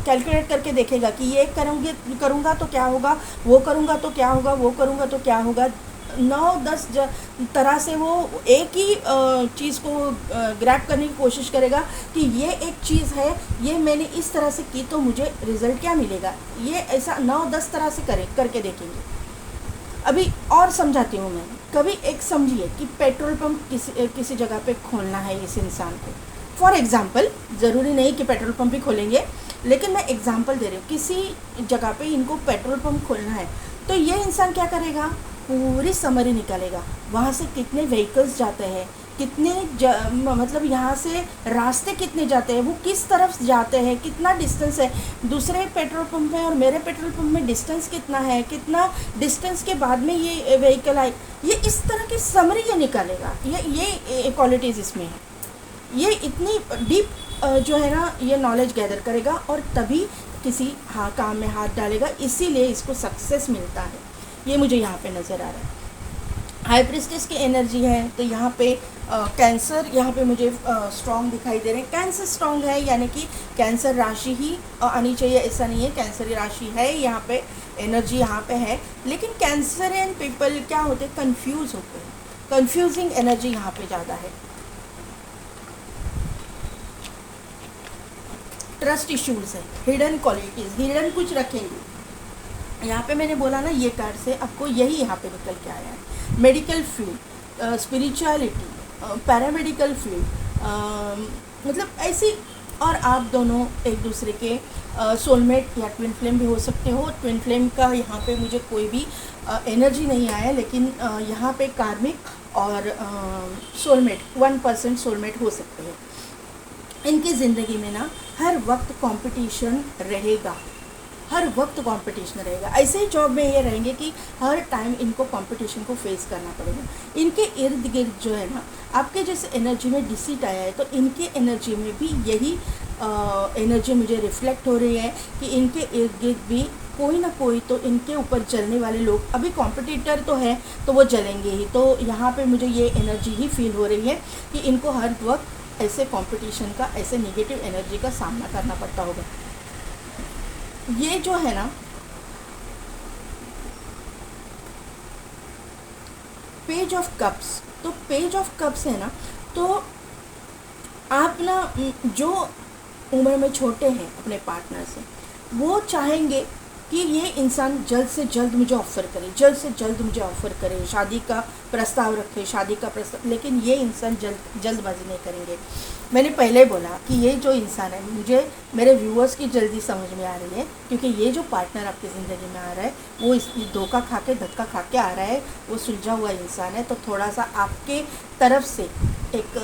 कैलकुलेट करके देखेगा कि ये करूँगा तो क्या होगा, वो करूँगा तो क्या होगा, वो करूँगा तो क्या होगा। 9-10 तरह से वो एक ही चीज़ को ग्रैब करने की कोशिश करेगा कि ये एक चीज़ है, ये मैंने इस तरह से की तो मुझे रिज़ल्ट क्या मिलेगा, ये ऐसा 9-10 तरह से करके देखेंगे। अभी और समझाती हूँ मैं। कभी एक समझिए कि पेट्रोल पंप किसी जगह पे खोलना है इस इंसान को, फॉर एग्ज़ाम्पल, ज़रूरी नहीं कि पेट्रोल पंप ही खोलेंगे, लेकिन मैं एग्ज़ाम्पल दे रही हूँ, किसी जगह पे इनको पेट्रोल पंप खोलना है, तो ये इंसान क्या करेगा, पूरी समरी निकालेगा, वहाँ से कितने व्हीकल्स जाते हैं, कितने मतलब यहाँ से रास्ते कितने जाते हैं, वो किस तरफ जाते हैं, कितना डिस्टेंस है दूसरे पेट्रोल पंप में और मेरे पेट्रोल पंप में, डिस्टेंस कितना है, कितना डिस्टेंस के बाद में ये व्हीकल आए, ये इस तरह की समरी ये निकालेगा। ये क्वालिटीज़ इसमें है, ये इतनी डीप जो है ना ये नॉलेज गैदर करेगा और तभी किसी काम में हाथ डालेगा, इसीलिए इसको सक्सेस मिलता है। ये मुझे यहाँ पे नज़र आ रहा है। हाई प्रिस्टेस की एनर्जी है, तो यहाँ पे कैंसर यहाँ पे मुझे स्ट्रॉन्ग दिखाई दे रहे हैं। कैंसर स्ट्रॉन्ग है यानी कि कैंसर राशि ही आनी चाहिए, ऐसा नहीं है, कैंसर राशि है यहाँ पे, एनर्जी यहाँ पे है, लेकिन कैंसर एंड पीपल क्या होते हैं, कंफ्यूज होते हैं, कंफ्यूजिंग एनर्जी यहाँ पे ज़्यादा है। ट्रस्ट इश्यूज है, हिडन क्वालिटीज़, हिडन कुछ रखेंगे यहाँ पे। मैंने बोला ना ये कार्ड से आपको यही यहाँ पे निकल के आया है। Medical field, spirituality, paramedical field, मतलब ऐसी, और आप दोनों एक दूसरे के सोलमेट या ट्विन फ्लेम भी हो सकते हो। ट्विन फ्लेम का यहाँ पे मुझे कोई भी एनर्जी नहीं आया, लेकिन यहाँ पे कार्मिक और सोलमेट 1% सोलमेट हो सकते हैं। इनकी ज़िंदगी में ना हर वक्त कंपटीशन रहेगा, हर वक्त कंपटीशन रहेगा। ऐसे ही जॉब में ये रहेंगे कि हर टाइम इनको कंपटीशन को फेस करना पड़ेगा। इनके इर्द गिर्द जो है ना, आपके जैसे एनर्जी में डिसीट आया है, तो इनके एनर्जी में भी यही एनर्जी मुझे रिफ्लेक्ट हो रही है कि इनके इर्द गिर्द भी कोई ना कोई तो इनके ऊपर जलने वाले लोग, अभी कॉम्पिटिटर तो है तो वो जलेंगे ही। तो यहाँ पे मुझे ये एनर्जी ही फील हो रही है कि इनको हर वक्त ऐसे कंपटीशन का, ऐसे नेगेटिव एनर्जी का सामना करना पड़ता होगा। ये जो है ना पेज ऑफ कप्स, तो पेज ऑफ कप्स है ना, तो आप ना जो उम्र में छोटे हैं अपने पार्टनर से, वो चाहेंगे कि ये इंसान जल्द से जल्द मुझे ऑफ़र करे, जल्द से जल्द मुझे ऑफ़र करे, शादी का प्रस्ताव रखे, शादी का प्रस्ताव, लेकिन ये इंसान जल्दबाजी नहीं करेंगे। मैंने पहले बोला कि ये जो इंसान है, मुझे मेरे व्यूअर्स की जल्दी समझ में आ रही है, क्योंकि ये जो पार्टनर आपकी ज़िंदगी में आ रहा है वो इस धोखा खा के, धक्का खा के आ रहा है, वो सुलझा हुआ इंसान है। तो थोड़ा सा आपके तरफ से एक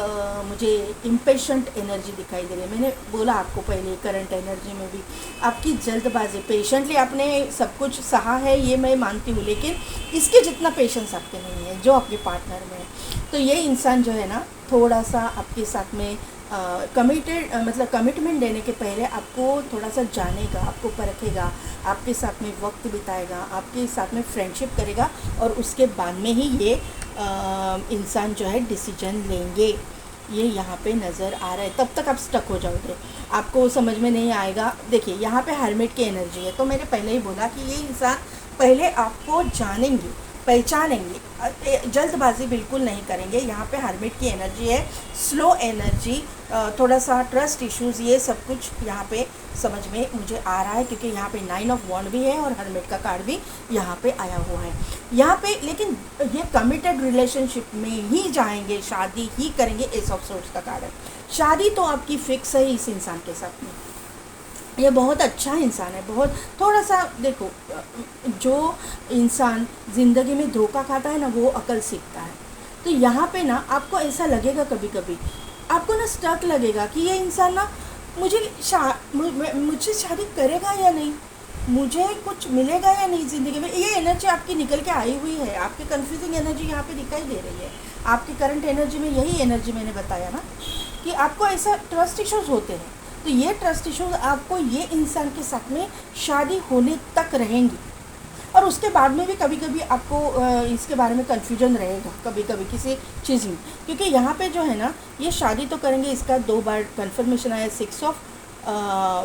मुझे इम्पेशेंट एनर्जी दिखाई दे रही है। मैंने बोला आपको पहले, करंट एनर्जी में भी आपकी जल्दबाजी, पेशेंटली आपने सब कुछ सहा है ये मैं मानती हूँ, लेकिन इसके जितना पेशेंस आपके नहीं है जो आपके पार्टनर में है। तो ये इंसान जो है ना, थोड़ा सा आपके साथ में मतलब कमिटमेंट देने के पहले आपको थोड़ा सा जानेगा, आपको परखेगा, आपके साथ में वक्त बिताएगा, आपके साथ में फ्रेंडशिप करेगा, और उसके बाद में ही ये इंसान जो है डिसीजन लेंगे। ये यहाँ पे नज़र आ रहा है। तब तक आप स्टक हो जाओगे, आपको समझ में नहीं आएगा। देखिए यहाँ पे हर्मिट की एनर्जी है, तो मैंने पहले ही बोला कि ये इंसान पहले आपको जानेंगे, पहचानेंगे, जल्दबाजी बिल्कुल नहीं करेंगे। यहाँ पे हर्मिट की एनर्जी है, स्लो एनर्जी, थोड़ा सा ट्रस्ट इश्यूज़, ये सब कुछ यहाँ पे समझ में मुझे आ रहा है, क्योंकि यहाँ पे 9 ऑफ वॉन्ड भी है और हर्मिट का कार्ड भी यहाँ पे आया हुआ है यहाँ पे। लेकिन ये कमिटेड रिलेशनशिप में ही जाएंगे, शादी ही करेंगे। एस ऑफ सोर्ड्स का कार्ड है, शादी तो आपकी फिक्स है इस इंसान के साथ में। ये बहुत अच्छा इंसान है, बहुत। थोड़ा सा देखो, जो इंसान ज़िंदगी में धोखा खाता है ना, वो अकल सीखता है। तो यहाँ पे ना आपको ऐसा लगेगा, कभी कभी आपको ना स्टक लगेगा कि ये इंसान ना मुझे शादी करेगा या नहीं, मुझे कुछ मिलेगा या नहीं ज़िंदगी में। ये एनर्जी आपकी निकल के आई हुई है, आपकी कन्फ्यूजिंग एनर्जी यहाँ पे दिखाई दे रही है। आपकी करंट एनर्जी में यही एनर्जी मैंने बताया ना, कि आपको ऐसा ट्रस्ट इश्यूज़ होते हैं। तो ये ट्रस्ट इश्यूज आपको ये इंसान के साथ में शादी होने तक रहेंगी, और उसके बाद में भी कभी कभी आपको इसके बारे में कन्फ्यूजन रहेगा, कभी कभी किसी चीज़ में। क्योंकि यहाँ पे जो है ना, ये शादी तो करेंगे, इसका 2 बार कन्फर्मेशन आया। 6 ऑफ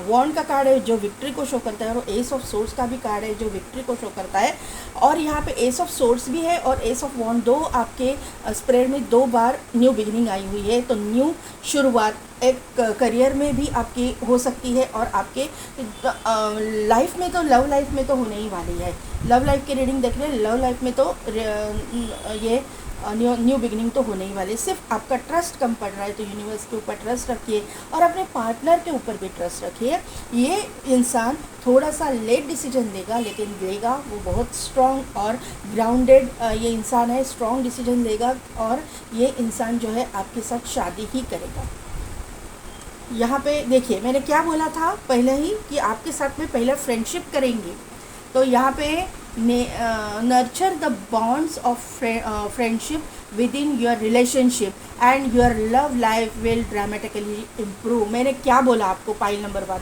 वॉन्ड का कार्ड है जो विक्ट्री को शो करता है, और एस ऑफ सोर्ड्स का भी कार्ड है जो विक्ट्री को शो करता है। और यहाँ पे एस ऑफ सोर्ड्स भी है और एस ऑफ वॉन्ड, दो आपके स्प्रेड में 2 बार न्यू बिगिनिंग आई हुई है। तो न्यू शुरुआत एक करियर में भी आपकी हो सकती है, और आपके लाइफ में तो, लव लाइफ में तो होने ही वाली है। लव लाइफ की रीडिंग देख रहे हैं, लव लाइफ में तो ये न्यू बिगिनिंग तो होने ही वाली है। सिर्फ आपका ट्रस्ट कम पड़ रहा है, तो यूनिवर्स के ऊपर ट्रस्ट रखिए और अपने पार्टनर के ऊपर भी ट्रस्ट रखिए। ये इंसान थोड़ा सा लेट डिसीजन लेगा, लेकिन लेगा वो बहुत स्ट्रॉन्ग और ग्राउंडेड ये इंसान है, स्ट्रॉन्ग डिसीजन लेगा, और ये इंसान जो है आपके साथ शादी ही करेगा। यहाँ पे देखिए मैंने क्या बोला था पहले ही, कि आपके साथ में पहले फ्रेंडशिप करेंगे। तो यहाँ पे nurture the bonds of friendship with in your relationship and your love life will dramatically improve. मैंने क्या बोला आपको पाइल नंबर 1,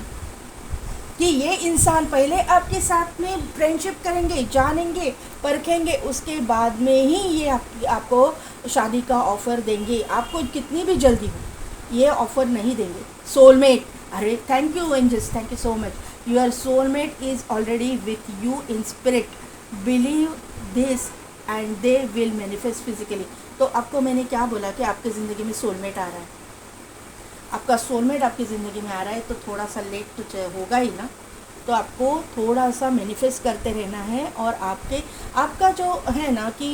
कि ये इंसान पहले आपके साथ में फ्रेंडशिप करेंगे, जानेंगे, परखेंगे, उसके बाद में ही ये आपको शादी का ऑफ़र देंगे। आपको कितनी भी जल्दी हो ये ऑफ़र नहीं देंगे। सोलमेट, अरे thank you angels, thank you so much. Your soulmate is already with you in spirit, believe this and they will manifest physically. तो आपको मैंने क्या बोला कि आपकी ज़िंदगी में सोलमेट आ रहा है, आपका सोलमेट आपकी ज़िंदगी में आ रहा है। तो थोड़ा सा लेट तो होगा ही ना, तो आपको थोड़ा सा मैनिफेस्ट करते रहना है। और आपका जो है ना कि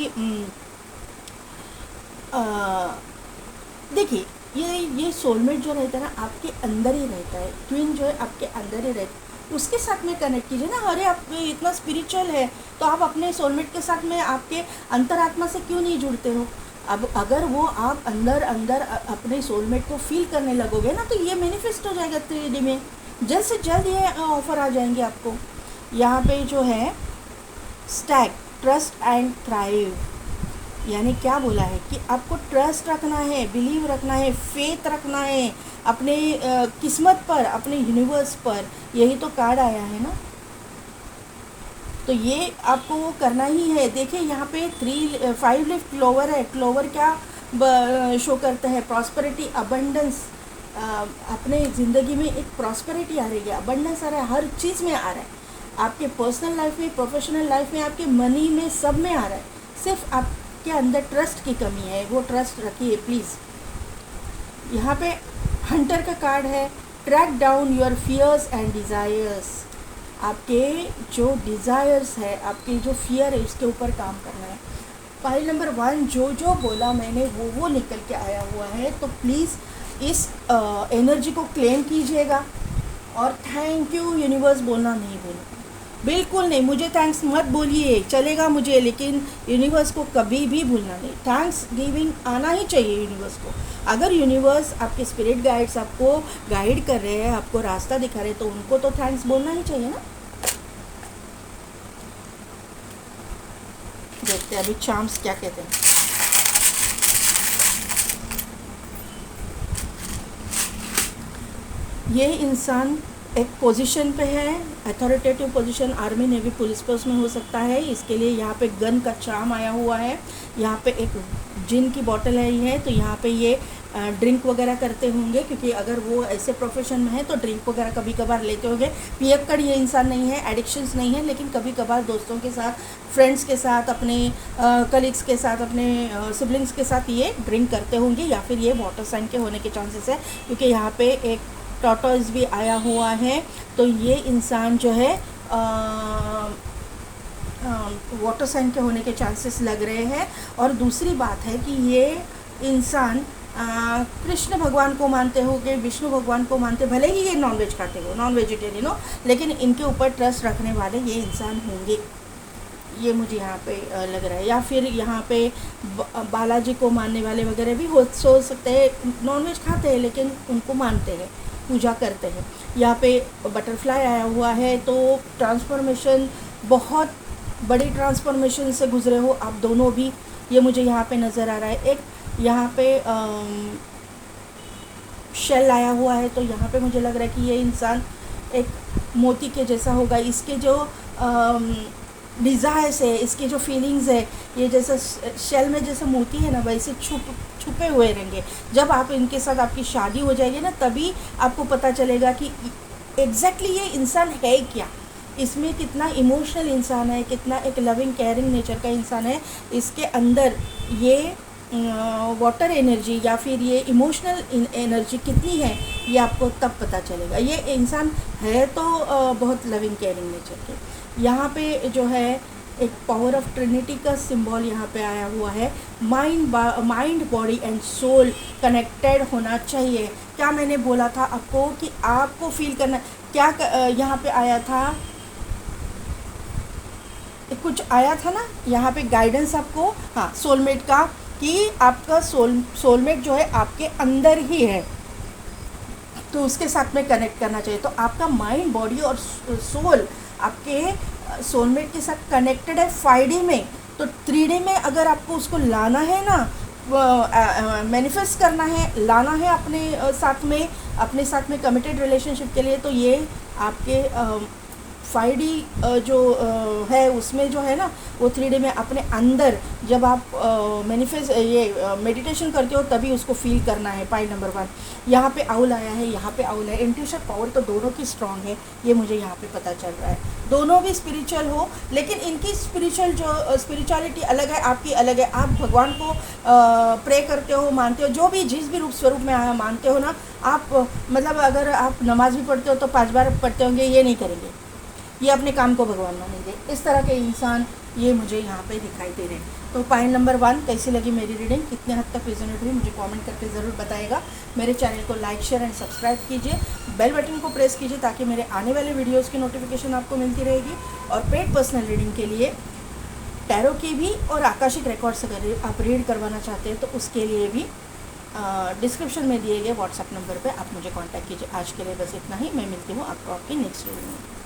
देखिए ये सोलमेट जो रहता है ना, आपके अंदर ही रहता है। ट्विन जो है आपके अंदर ही रहता है, उसके साथ में कनेक्ट कीजिए ना। अरे आप इतना स्पिरिचुअल है, तो आप अपने सोलमेट के साथ में आपके अंतरात्मा से क्यों नहीं जुड़ते हो? अब अगर वो आप अंदर अपने सोलमेट को फील करने लगोगे ना, तो ये मैनिफेस्ट हो जाएगा 3D में। जल्द से जल्द ये ऑफ़र आ जाएंगे आपको। यहाँ पे जो है स्टैग, ट्रस्ट एंड थ्राइव, यानी क्या बोला है कि आपको ट्रस्ट रखना है, बिलीव रखना है, फेथ रखना है अपने किस्मत पर, अपने यूनिवर्स पर। यही तो कार्ड आया है ना, तो ये आपको वो करना ही है। देखिए यहाँ पे 5 लीफ क्लोवर है। क्लोवर क्या शो करता है? Prosperity, abundance. अपने ज़िंदगी में एक प्रॉस्पेरिटी आ रही है, अबंडेंस आ रहा है, हर चीज़ में आ रहा है। आपके पर्सनल लाइफ में, प्रोफेशनल लाइफ में, आपके मनी में, सब में आ रहा है। सिर्फ आप आपके अंदर ट्रस्ट की कमी है, वो ट्रस्ट रखिए प्लीज़। यहाँ पे हंटर का कार्ड है, track down your fears and desires. आपके जो डिज़ायर्स है, आपके जो फियर है, उसके ऊपर काम करना है। फाइल नंबर 1 जो बोला मैंने वो निकल के आया हुआ है, तो प्लीज़ इस एनर्जी को क्लेम कीजिएगा। और थैंक यू यूनिवर्स बोलना नहीं भूलना, बिल्कुल नहीं। मुझे थैंक्स मत बोलिए, चलेगा मुझे, लेकिन यूनिवर्स को कभी भी भूलना नहीं। थैंक्स गिविंग आना ही चाहिए यूनिवर्स को। अगर यूनिवर्स, आपके स्पिरिट गाइड्स आपको गाइड कर रहे हैं, आपको रास्ता दिखा रहे हैं, तो उनको तो थैंक्स बोलना ही चाहिए ना। देखते हैं अभी चार्म्स क्या कहते हैं। ये इंसान एक पोजीशन पे है, authoritative position, army navy police post में हो सकता है। इसके लिए यहाँ पे गन का चार्म आया हुआ है। यहाँ पे एक जिन की बॉटल है ये, तो यहाँ पे ये ड्रिंक वगैरह करते होंगे, क्योंकि अगर वो ऐसे प्रोफेशन में है तो ड्रिंक वगैरह कभी कभार लेते होंगे। पियक्कड़ ये इंसान नहीं है, एडिक्शंस नहीं है, लेकिन कभी कभार दोस्तों के साथ, फ्रेंड्स के साथ, अपने कलीग्स के साथ, अपने सिबलिंग्स के साथ ये ड्रिंक करते होंगे, या फिर ये वाटर साइन के होने के चांसेस है, क्योंकि यहाँ पे एक टॉर्टोइज भी आया हुआ है। तो ये इंसान जो है वाटर साइन के होने के चांसेस लग रहे हैं। और दूसरी बात है कि ये इंसान कृष्ण भगवान को मानते होंगे, विष्णु भगवान को मानते, भले ही ये नॉनवेज खाते हो, नॉन वेजिटेरियन हो, लेकिन इनके ऊपर ट्रस्ट रखने वाले ये इंसान होंगे, ये मुझे यहाँ पे लग रहा है। या फिर यहाँ पे बालाजी को मानने वाले वगैरह भी हो सकते हैं, नॉनवेज खाते हैं लेकिन उनको मानते हैं, पूजा करते हैं। यहाँ पे बटरफ्लाई आया हुआ है, तो ट्रांसफॉर्मेशन, बहुत बड़ी ट्रांसफॉर्मेशन से गुजरे हो आप दोनों भी, ये मुझे यहाँ पे नज़र आ रहा है। एक यहाँ पे शेल आया हुआ है, तो यहाँ पे मुझे लग रहा है कि ये इंसान एक मोती के जैसा होगा। इसके जो डिज़ायर्स है, इसकी जो फीलिंग्स है, ये जैसा शेल में जैसे मोती है ना, वैसे छुपे हुए रहेंगे। जब आप इनके साथ आपकी शादी हो जाएगी ना, तभी आपको पता चलेगा कि एग्जैक्टली ये इंसान है क्या, इसमें कितना इमोशनल इंसान है, कितना एक लविंग केयरिंग नेचर का इंसान है। इसके अंदर ये वाटर एनर्जी या फिर ये इमोशनल एनर्जी कितनी है, ये आपको तब पता चलेगा। ये इंसान है तो बहुत लविंग केयरिंग नेचर के। यहाँ पे जो है एक पावर ऑफ ट्रिनिटी का सिंबल यहाँ पे आया हुआ है। Mind body and soul connected होना चाहिए। क्या मैंने बोला था आपको कि आपको फील करना, क्या यहाँ पे आया था, कुछ आया था ना यहाँ पे गाइडेंस आपको, हाँ, सोलमेट का, कि आपका सोलमेट जो है आपके अंदर ही है, तो उसके साथ में कनेक्ट करना चाहिए। तो आपका माइंड, बॉडी और सोल आपके सोलमेट के साथ कनेक्टेड है 5D में। तो 3D में अगर आपको उसको लाना है ना, मैनिफेस्ट करना है, लाना है अपने साथ में कमिटेड रिलेशनशिप के लिए, तो ये आपके 5D जो है उसमें जो है ना, वो 3D में अपने अंदर जब आप मैनिफेस्ट ये मेडिटेशन करते हो तभी उसको फील करना है। पाई नंबर 1 यहाँ पे आउल आया है, यहाँ पे आउल है। इंट्यूशन पावर तो दोनों की स्ट्रांग है, ये मुझे यहाँ पे पता चल रहा है। दोनों भी स्पिरिचुअल हो, लेकिन इनकी स्पिरिचुअलिटी अलग है, आपकी अलग है। आप भगवान को प्रे करते हो, मानते हो, जो भी जिस भी रूप स्वरूप में आया मानते हो ना आप, मतलब अगर आप नमाज भी पढ़ते हो तो 5 बार पढ़ते होंगे, ये नहीं करेंगे, ये अपने काम को भगवान मानेंगे। इस तरह के इंसान ये मुझे यहाँ पे दिखाई दे रहे हैं। तो पाइल नंबर 1 कैसी लगी मेरी रीडिंग, कितने हद तक रिजोनेट हुई, मुझे कमेंट करके ज़रूर बताइएगा। मेरे चैनल को लाइक, शेयर एंड सब्सक्राइब कीजिए, बेल बटन को प्रेस कीजिए ताकि मेरे आने वाले वीडियोज़ की नोटिफिकेशन आपको मिलती रहेगी। और पेड पर्सनल रीडिंग के लिए टैरो की भी और आकाशिक रिकॉर्ड्स अगर आप रीड करवाना चाहते हैं तो उसके लिए भी डिस्क्रिप्शन में दिए गए व्हाट्सएप नंबर पे आप मुझे कांटेक्ट कीजिए। आज के लिए बस इतना ही, मैं मिलती हूँ आपको आपकी नेक्स्ट वीडियो में।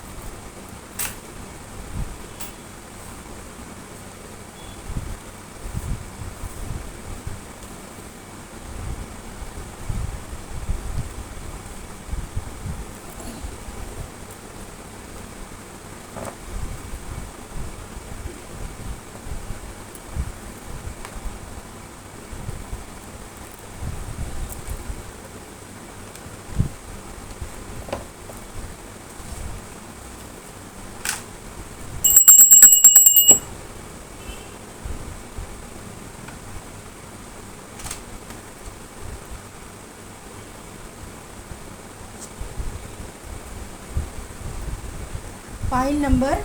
पाइल नंबर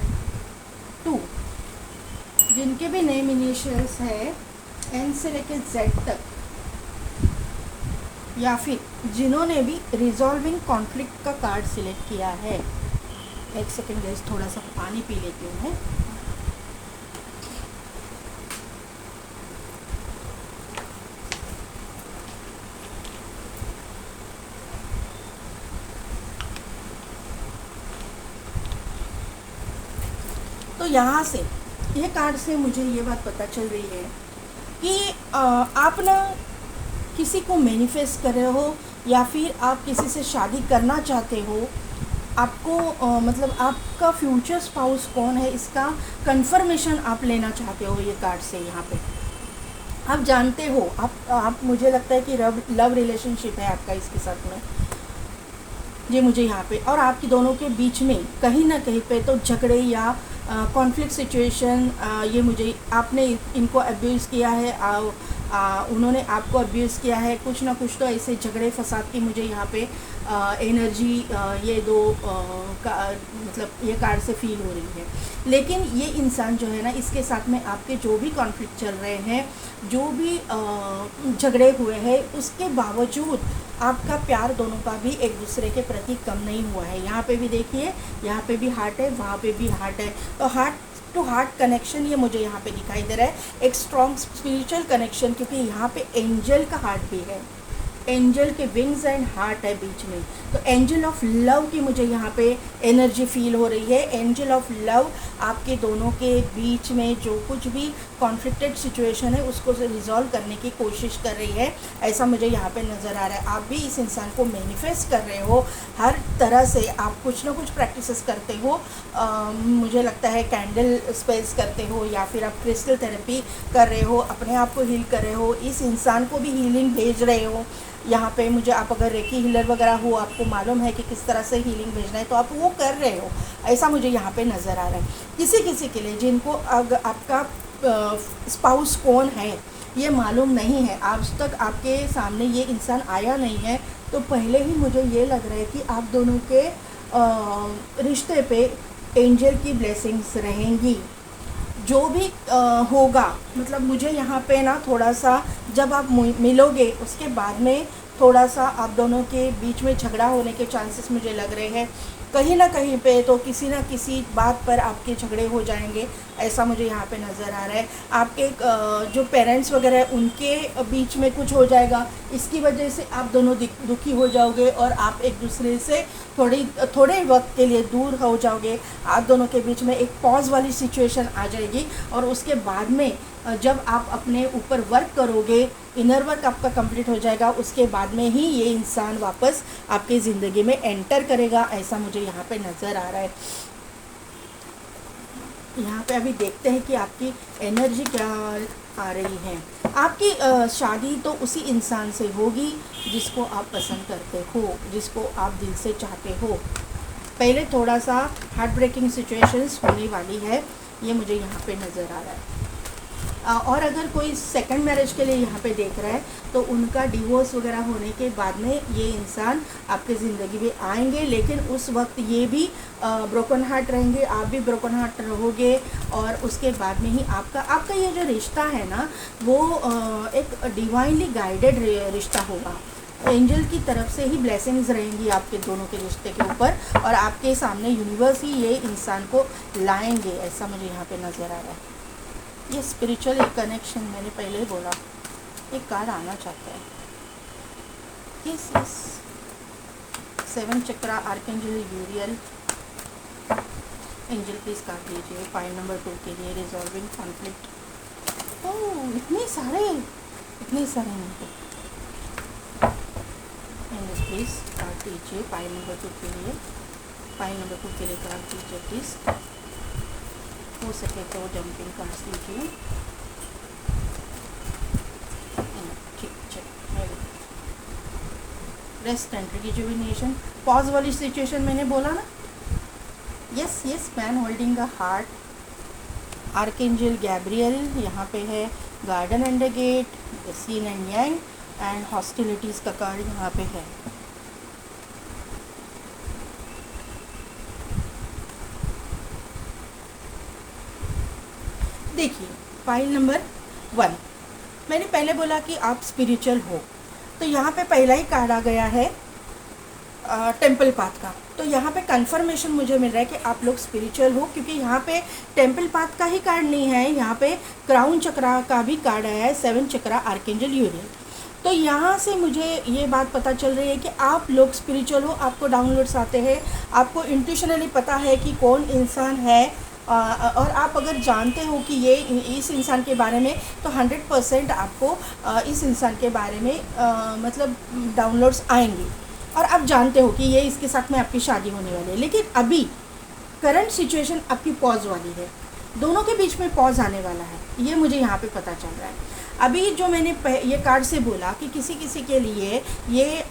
2, जिनके भी नेम इनिशियल्स है एन से लेकर जेड तक, या फिर जिन्होंने भी रिजॉल्विंग कॉन्फ्लिक्ट का कार्ड सिलेक्ट किया है। एक सेकेंड गाइस, थोड़ा सा पानी पी लेती हूँ मैं। तो यहाँ से ये कार्ड से मुझे ये बात पता चल रही है कि आप ना किसी को मैनिफेस्ट कर रहे हो, या फिर आप किसी से शादी करना चाहते हो। आपको मतलब आपका फ्यूचर स्पाउस कौन है, इसका कंफर्मेशन आप लेना चाहते हो ये कार्ड से। यहाँ पे आप जानते हो, आप मुझे लगता है कि लव रिलेशनशिप है आपका इसके साथ में, ये मुझे यहाँ पे, और आपकी दोनों के बीच में कहीं ना कहीं पे तो झगड़े या कॉन्फ्लिक्ट सिचुएशन, ये मुझे, आपने इनको अब्यूज़ किया है, उन्होंने आपको अब्यूज़ किया है, कुछ ना कुछ तो ऐसे झगड़े फसाद की मुझे यहाँ पे एनर्जी ये दो मतलब ये कार्ड से फील हो रही है। लेकिन ये इंसान जो है ना, इसके साथ में आपके जो भी कॉन्फ्लिक्ट चल रहे हैं, जो भी झगड़े हुए हैं, उसके बावजूद आपका प्यार दोनों का भी एक दूसरे के प्रति कम नहीं हुआ है। यहाँ पे भी देखिए, यहाँ पे भी हार्ट है, वहाँ पे भी हार्ट है, तो हार्ट टू हार्ट कनेक्शन ये मुझे यहाँ पे दिखाई दे रहा है, एक स्ट्रॉन्ग स्पिरिचुअल कनेक्शन, क्योंकि यहाँ पे एंजल का हार्ट भी है, एंजल के विंग्स एंड हार्ट है बीच में। तो एंजल ऑफ लव की मुझे यहाँ पे एनर्जी फील हो रही है। एंजल ऑफ लव आपके दोनों के बीच में जो कुछ भी कॉन्फ्लिक्टेड सिचुएशन है उसको रिजॉल्व करने की कोशिश कर रही है, ऐसा मुझे यहाँ पे नज़र आ रहा है। आप भी इस इंसान को मैनिफेस्ट कर रहे हो, हर तरह से आप कुछ ना कुछ प्रैक्टिसेस करते हो। मुझे लगता है कैंडल स्पेल्स करते हो, या फिर आप क्रिस्टल थेरेपी कर रहे हो, अपने आप को हील कर रहे हो, इस इंसान को भी हीलिंग भेज रहे हो। यहाँ पे मुझे, आप अगर रेकी हीलर वगैरह हो, आपको मालूम है कि किस तरह से हीलिंग भेजना है, तो आप वो कर रहे हो, ऐसा मुझे यहाँ पे नज़र आ रहा है। किसी किसी के लिए जिनको अगर आपका स्पाउस कौन है ये मालूम नहीं है, आज तक आपके सामने ये इंसान आया नहीं है, तो पहले ही मुझे ये लग रहा है कि आप दोनों के रिश्ते पे एंजल की ब्लेसिंग्स रहेंगी। जो भी होगा, मतलब मुझे यहाँ पे ना थोड़ा सा, जब आप मिलोगे उसके बाद में थोड़ा सा आप दोनों के बीच में झगड़ा होने के चांसेस मुझे लग रहे हैं। कहीं ना कहीं पे तो किसी ना किसी बात पर आपके झगड़े हो जाएंगे, ऐसा मुझे यहाँ पे नज़र आ रहा है। आपके जो पेरेंट्स वगैरह है उनके बीच में कुछ हो जाएगा, इसकी वजह से आप दोनों दुखी हो जाओगे और आप एक दूसरे से थोड़े वक्त के लिए दूर हो जाओगे। आप दोनों के बीच में एक पॉज वाली सिचुएशन आ जाएगी, और उसके बाद में जब आप अपने ऊपर वर्क करोगे, इनर वर्क आपका कंप्लीट हो जाएगा, उसके बाद में ही ये इंसान वापस आपकी ज़िंदगी में एंटर करेगा, ऐसा मुझे यहाँ पे नज़र आ रहा है। यहाँ पे अभी देखते हैं कि आपकी एनर्जी क्या आ रही है। आपकी शादी तो उसी इंसान से होगी जिसको आप पसंद करते हो, जिसको आप दिल से चाहते हो। पहले थोड़ा सा हार्ट ब्रेकिंग सिचुएशंस होने वाली है, ये मुझे यहाँ पे नज़र आ रहा है। और अगर कोई सेकंड मैरिज के लिए यहाँ पे देख रहा है, तो उनका डिवोर्स वगैरह होने के बाद में ये इंसान आपकी ज़िंदगी में आएंगे, लेकिन उस वक्त ये भी ब्रोकन हार्ट रहेंगे, आप भी ब्रोकन हार्ट रहोगे, और उसके बाद में ही आपका ये जो रिश्ता है ना, वो एक डिवाइनली गाइडेड रिश्ता होगा। एंजल की तरफ से ही ब्लेसिंग्स रहेंगी आपके दोनों के रिश्ते के ऊपर, और आपके सामने यूनिवर्स ही ये इंसान को लाएंगे, ऐसा मुझे यहाँ पे नज़र आ रहा है। ये स्पिरिचुअल कनेक्शन मैंने पहले ही बोला, एक कार्ड आना चाहता है। Yes yes, 7 chakra archangel Uriel. Angel please card दीजिए फाइल नंबर 2 के लिए, रिजॉल्विंग कॉन्फ्लिक्ट। ओह, इतने सारे नहीं। एंजल प्लीज कार्ड दीजिए फाइल नंबर 2 के लिए, कार्ड दीजिए प्लीज़। हो सके तो जंपिंग कार्ड्स लीजिए। रेस्ट एंड रिजुविनेशन, पॉज वाली सिचुएशन मैंने बोला ना। Yes yes, man holding a heart, archangel Gabriel यहाँ पे है, garden and the gate, yin and Yang, and hostilities का कार्ड यहाँ पे है। देखिए, पाइल नंबर 1, मैंने पहले बोला कि आप स्पिरिचुअल हो, तो यहाँ पे पहला ही कार्ड आ गया है टेम्पल पाथ का। तो यहाँ पे कंफर्मेशन मुझे मिल रहा है कि आप लोग स्पिरिचुअल हो, क्योंकि यहाँ पे टेम्पल पाथ का ही कार्ड नहीं है, यहाँ पे क्राउन चक्रा का भी कार्ड आया है, 7 चक्रा आर्कएंजल यूरियल। तो यहाँ से मुझे ये बात पता चल रही है कि आप लोग स्पिरिचुअल हो, आपको डाउनलोड्स आते हैं, आपको इंट्यूशनली पता है कि कौन इंसान है, और आप अगर जानते हो कि ये इस इंसान के बारे में, तो 100% आपको इस इंसान के बारे में मतलब डाउनलोड्स आएंगे, और आप जानते हो कि ये इसके साथ में आपकी शादी होने वाली है। लेकिन अभी करंट सिचुएशन आपकी पॉज वाली है, दोनों के बीच में पॉज आने वाला है, ये मुझे यहाँ पे पता चल रहा है। अभी जो मैंने ये कार्ड से बोला कि किसी किसी के लिए ये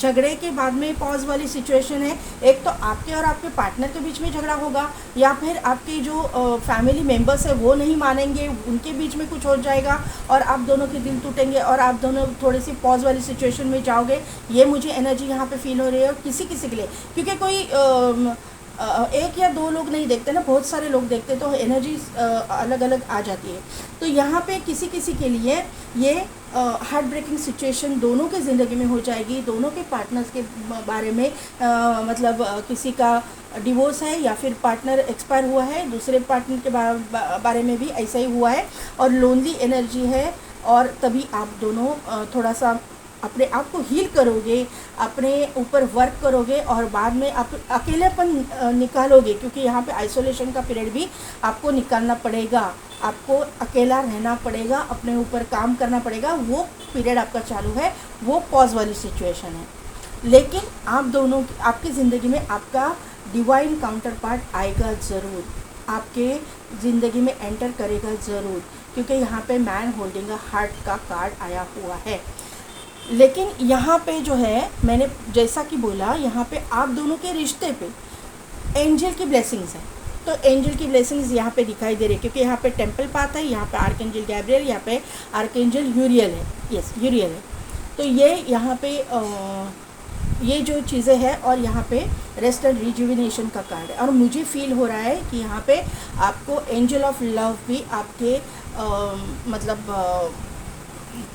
झगड़े के बाद में पॉज वाली सिचुएशन है। एक तो आपके और आपके पार्टनर के बीच में झगड़ा होगा, या फिर आपके जो फैमिली मेम्बर्स है वो नहीं मानेंगे, उनके बीच में कुछ हो जाएगा और आप दोनों के दिल टूटेंगे और आप दोनों थोड़ी सी पॉज वाली सिचुएशन में जाओगे। ये मुझे एनर्जी यहाँ पे फील हो रही है। और किसी किसी के लिए, क्योंकि कोई एक या दो लोग नहीं देखते ना, बहुत सारे लोग देखते, तो एनर्जी अलग अलग आ जाती है। तो यहाँ पे किसी किसी के लिए ये हार्ट ब्रेकिंग सिचुएशन दोनों के ज़िंदगी में हो जाएगी। दोनों के पार्टनर्स के बारे में मतलब किसी का डिवोर्स है, या फिर पार्टनर एक्सपायर हुआ है, दूसरे पार्टनर के बारे में भी ऐसा ही हुआ है, और लोनली एनर्जी है। और तभी आप दोनों थोड़ा सा अपने आप को हील करोगे, अपने ऊपर वर्क करोगे, और बाद में आप अकेलेपन निकालोगे, क्योंकि यहाँ पे आइसोलेशन का पीरियड भी आपको निकालना पड़ेगा, आपको अकेला रहना पड़ेगा, अपने ऊपर काम करना पड़ेगा। वो पीरियड आपका चालू है, वो पॉज वाली सिचुएशन है। लेकिन आप दोनों, आपकी ज़िंदगी में आपका डिवाइन काउंटर पार्ट आएगा ज़रूर, आपके ज़िंदगी में एंटर करेगा ज़रूर, क्योंकि यहाँ पे मैन होल्डिंग अ हार्ट का कार्ड आया हुआ है। लेकिन यहाँ पे जो है, मैंने जैसा कि बोला, यहाँ पे आप दोनों के रिश्ते पे एंजल की ब्लेसिंग्स हैं। तो एंजल की ब्लेसिंग्स यहाँ पे दिखाई दे रही है, क्योंकि यहाँ पे टेम्पल पाथ है, यहाँ पे आर्कएंजल गैब्रियल, यहाँ पे आर्कएंजल यूरियल है, यस यूरियल है। तो ये यहाँ पे ये जो चीज़ें हैं, और यहाँ पे रेस्ट एंड रिजुविनेशन का कार्ड है। और मुझे फील हो रहा है कि यहाँ पे आपको एंजल ऑफ लव भी आपके मतलब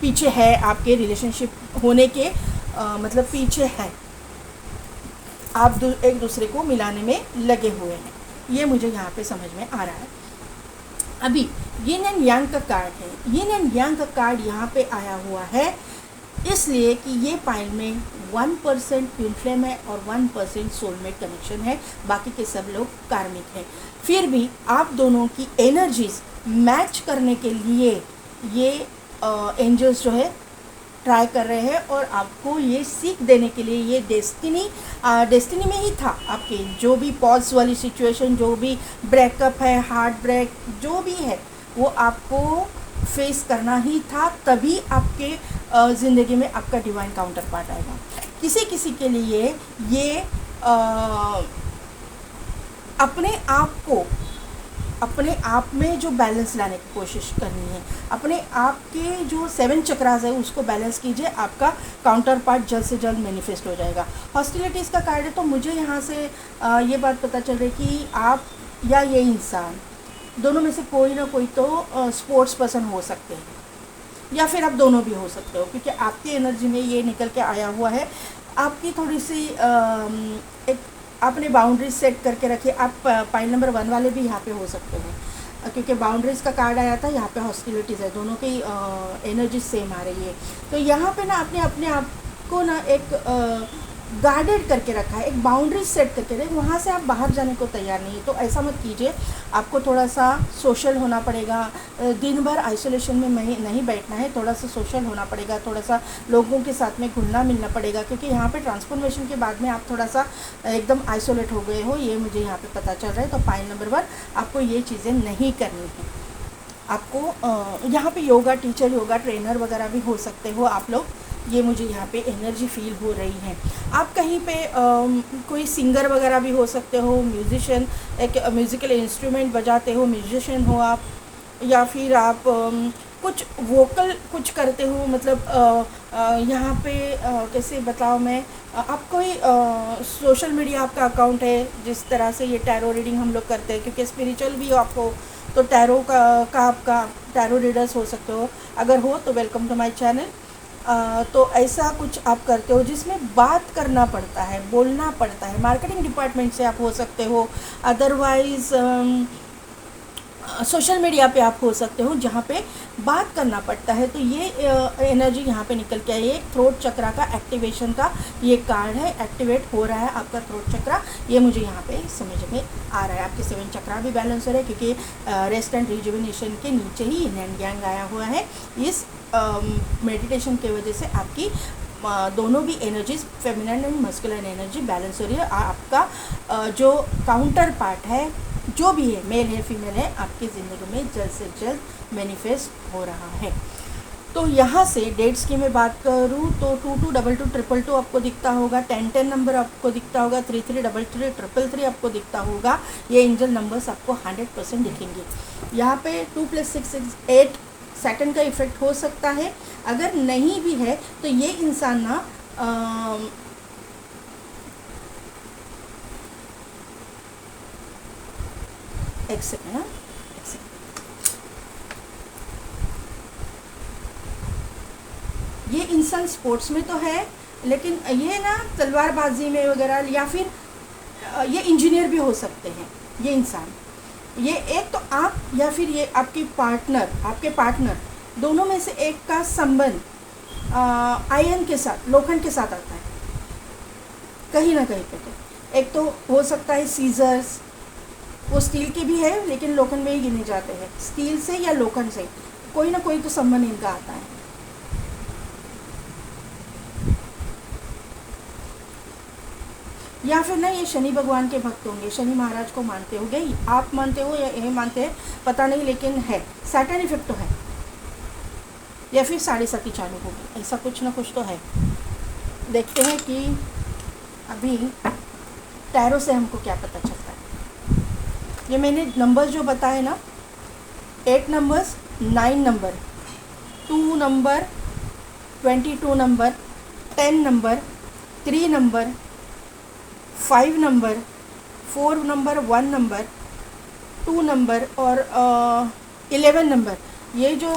पीछे है, आपके रिलेशनशिप होने के मतलब पीछे है, आप एक दूसरे को मिलाने में लगे हुए हैं। ये मुझे यहाँ पे समझ में आ रहा है। अभी यिन एंड यांग का कार्ड है। यिन एंड यांग का कार्ड यहाँ पे आया हुआ है इसलिए कि ये पाइल में 1% ट्विन फ्लेम है और 1% सोलमेट कनेक्शन है, बाकी के सब लोग कार्मिक हैं। फिर भी आप दोनों की एनर्जीज मैच करने के लिए ये एंजल्स जो है ट्राई कर रहे हैं, और आपको ये सीख देने के लिए, ये डेस्टिनी में ही था। आपके जो भी पॉज वाली सिचुएशन, जो भी ब्रेकअप है, हार्ट ब्रेक जो भी है, वो आपको फेस करना ही था। तभी आपके ज़िंदगी में आपका डिवाइन काउंटर पार्ट आएगा। किसी किसी के लिए ये अपने आप में जो बैलेंस लाने की कोशिश करनी है, अपने आप के जो 7 चक्रास है उसको बैलेंस कीजिए, आपका काउंटर पार्ट जल्द से जल्द मैनिफेस्ट हो जाएगा। हॉस्टिलिटीज़ का कार्ड है, तो मुझे यहाँ से ये बात पता चल रही है कि आप या ये इंसान दोनों में से कोई ना कोई तो स्पोर्ट्स पर्सन हो सकते हैं, या फिर आप दोनों भी हो सकते हो, क्योंकि आपकी एनर्जी में ये निकल के आया हुआ है। आपकी थोड़ी सी एक आपने बाउंड्रीज सेट करके रखी। आप पाइल नंबर 1 वाले भी यहाँ पे हो सकते हैं, क्योंकि बाउंड्रीज़ का कार्ड आया था, यहाँ पे हॉस्टिलिटीज़ है, दोनों की एनर्जी सेम आ रही है। तो यहाँ पे ना आपने अपने आप को ना एक गार्डेड करके रखा है, एक बाउंड्री सेट करके रखे, वहाँ से आप बाहर जाने को तैयार नहीं है। तो ऐसा मत कीजिए, आपको थोड़ा सा सोशल होना पड़ेगा। दिन भर आइसोलेशन में नहीं बैठना है, थोड़ा सा सोशल होना पड़ेगा, थोड़ा सा लोगों के साथ में घुलना मिलना पड़ेगा, क्योंकि यहाँ पे ट्रांसफॉर्मेशन के बाद में आप थोड़ा सा एकदम आइसोलेट हो गए हो, ये मुझे यहाँ पे पता चल रहा है। तो पाइल नंबर 1, आपको ये चीज़ें नहीं करनी है। आपको यहाँ पे योगा टीचर, योगा ट्रेनर वगैरह भी हो सकते हो आप लोग, ये मुझे यहाँ पे एनर्जी फील हो रही है। आप कहीं पे कोई सिंगर वगैरह भी हो सकते हो, म्यूजिशियन, एक म्यूज़िकल इंस्ट्रूमेंट बजाते हो, म्यूजिशियन हो आप, या फिर आप कुछ वोकल कुछ करते हो, मतलब यहाँ पे कैसे बताओ मैं, आप कोई सोशल मीडिया आपका अकाउंट है, जिस तरह से ये टैरो रीडिंग हम लोग करते हैं, क्योंकि स्पिरिचुअल भी आपको तो टैरो का आपका टैरो रीडर्स हो सकते हो, अगर हो तो वेलकम टू माय चैनल। तो ऐसा कुछ आप करते हो जिसमें बात करना पड़ता है, बोलना पड़ता है, मार्केटिंग डिपार्टमेंट से आप हो सकते हो, अदरवाइज़ सोशल मीडिया पे आप हो सकते हो जहाँ पे बात करना पड़ता है। तो ये एनर्जी यहाँ पे निकल के आई है। थ्रोट चक्रा का एक्टिवेशन का ये कार्ड है, एक्टिवेट हो रहा है आपका थ्रोट चक्रा, ये मुझे यहाँ पे समझ में आ रहा है। आपके 7 चक्रा भी बैलेंस हो रहे हैं क्योंकि रेस्ट एंड रिजुविनेशन के नीचे ही yin एंड yang आया हुआ है। इस मेडिटेशन की वजह से आपकी दोनों भी energies, feminine and masculine energy balance हो रही है। आपका जो काउंटर पार्ट है, जो भी है, मेल है फीमेल है, आपकी ज़िंदगी में जल्द से जल्द मैनिफेस्ट हो रहा है। तो यहाँ से डेट्स की मैं बात करूँ तो 222222 आपको दिखता होगा, 1010 नंबर आपको दिखता होगा, 3333 आपको दिखता होगा। ये एंजल नंबर्स आपको 100% दिखेंगे। यहाँ पे 2 + 6 = 8 सैटर्न का इफेक्ट हो सकता है। अगर नहीं भी है तो ये इंसान ना एक सेकेंड ना, ये इंसान स्पोर्ट्स में तो है, लेकिन ये ना तलवारबाजी में वगैरह, या फिर ये इंजीनियर भी हो सकते हैं ये इंसान। ये एक तो आप या फिर ये आपकी पार्टनर, आपके पार्टनर दोनों में से एक का संबंध आयन के साथ, लोखंड के साथ आता है कहीं ना कहीं पे। तो एक तो हो सकता है सीजर्स, वो स्टील के भी है लेकिन लोखंड में ही गिने जाते हैं। स्टील से या लोखंड से कोई ना कोई तो संबंध इनका आता है। या फिर ना ये शनि भगवान के भक्त होंगे, शनि महाराज को मानते होंगे, आप मानते हो या ये मानते हैं पता नहीं, लेकिन है सैटर्न इफेक्ट तो है। या फिर 7.5 चालू होगी, ऐसा कुछ ना कुछ तो है। देखते हैं कि अभी टैरो से हमको क्या पता चलता है। ये मैंने नंबर्स जो बताए ना, 8 numbers, 9 number, 2 number, 22 number, 10 number, 3 number, 5 number, 4 number, 1 number, 2 number और 11 नंबर, ये जो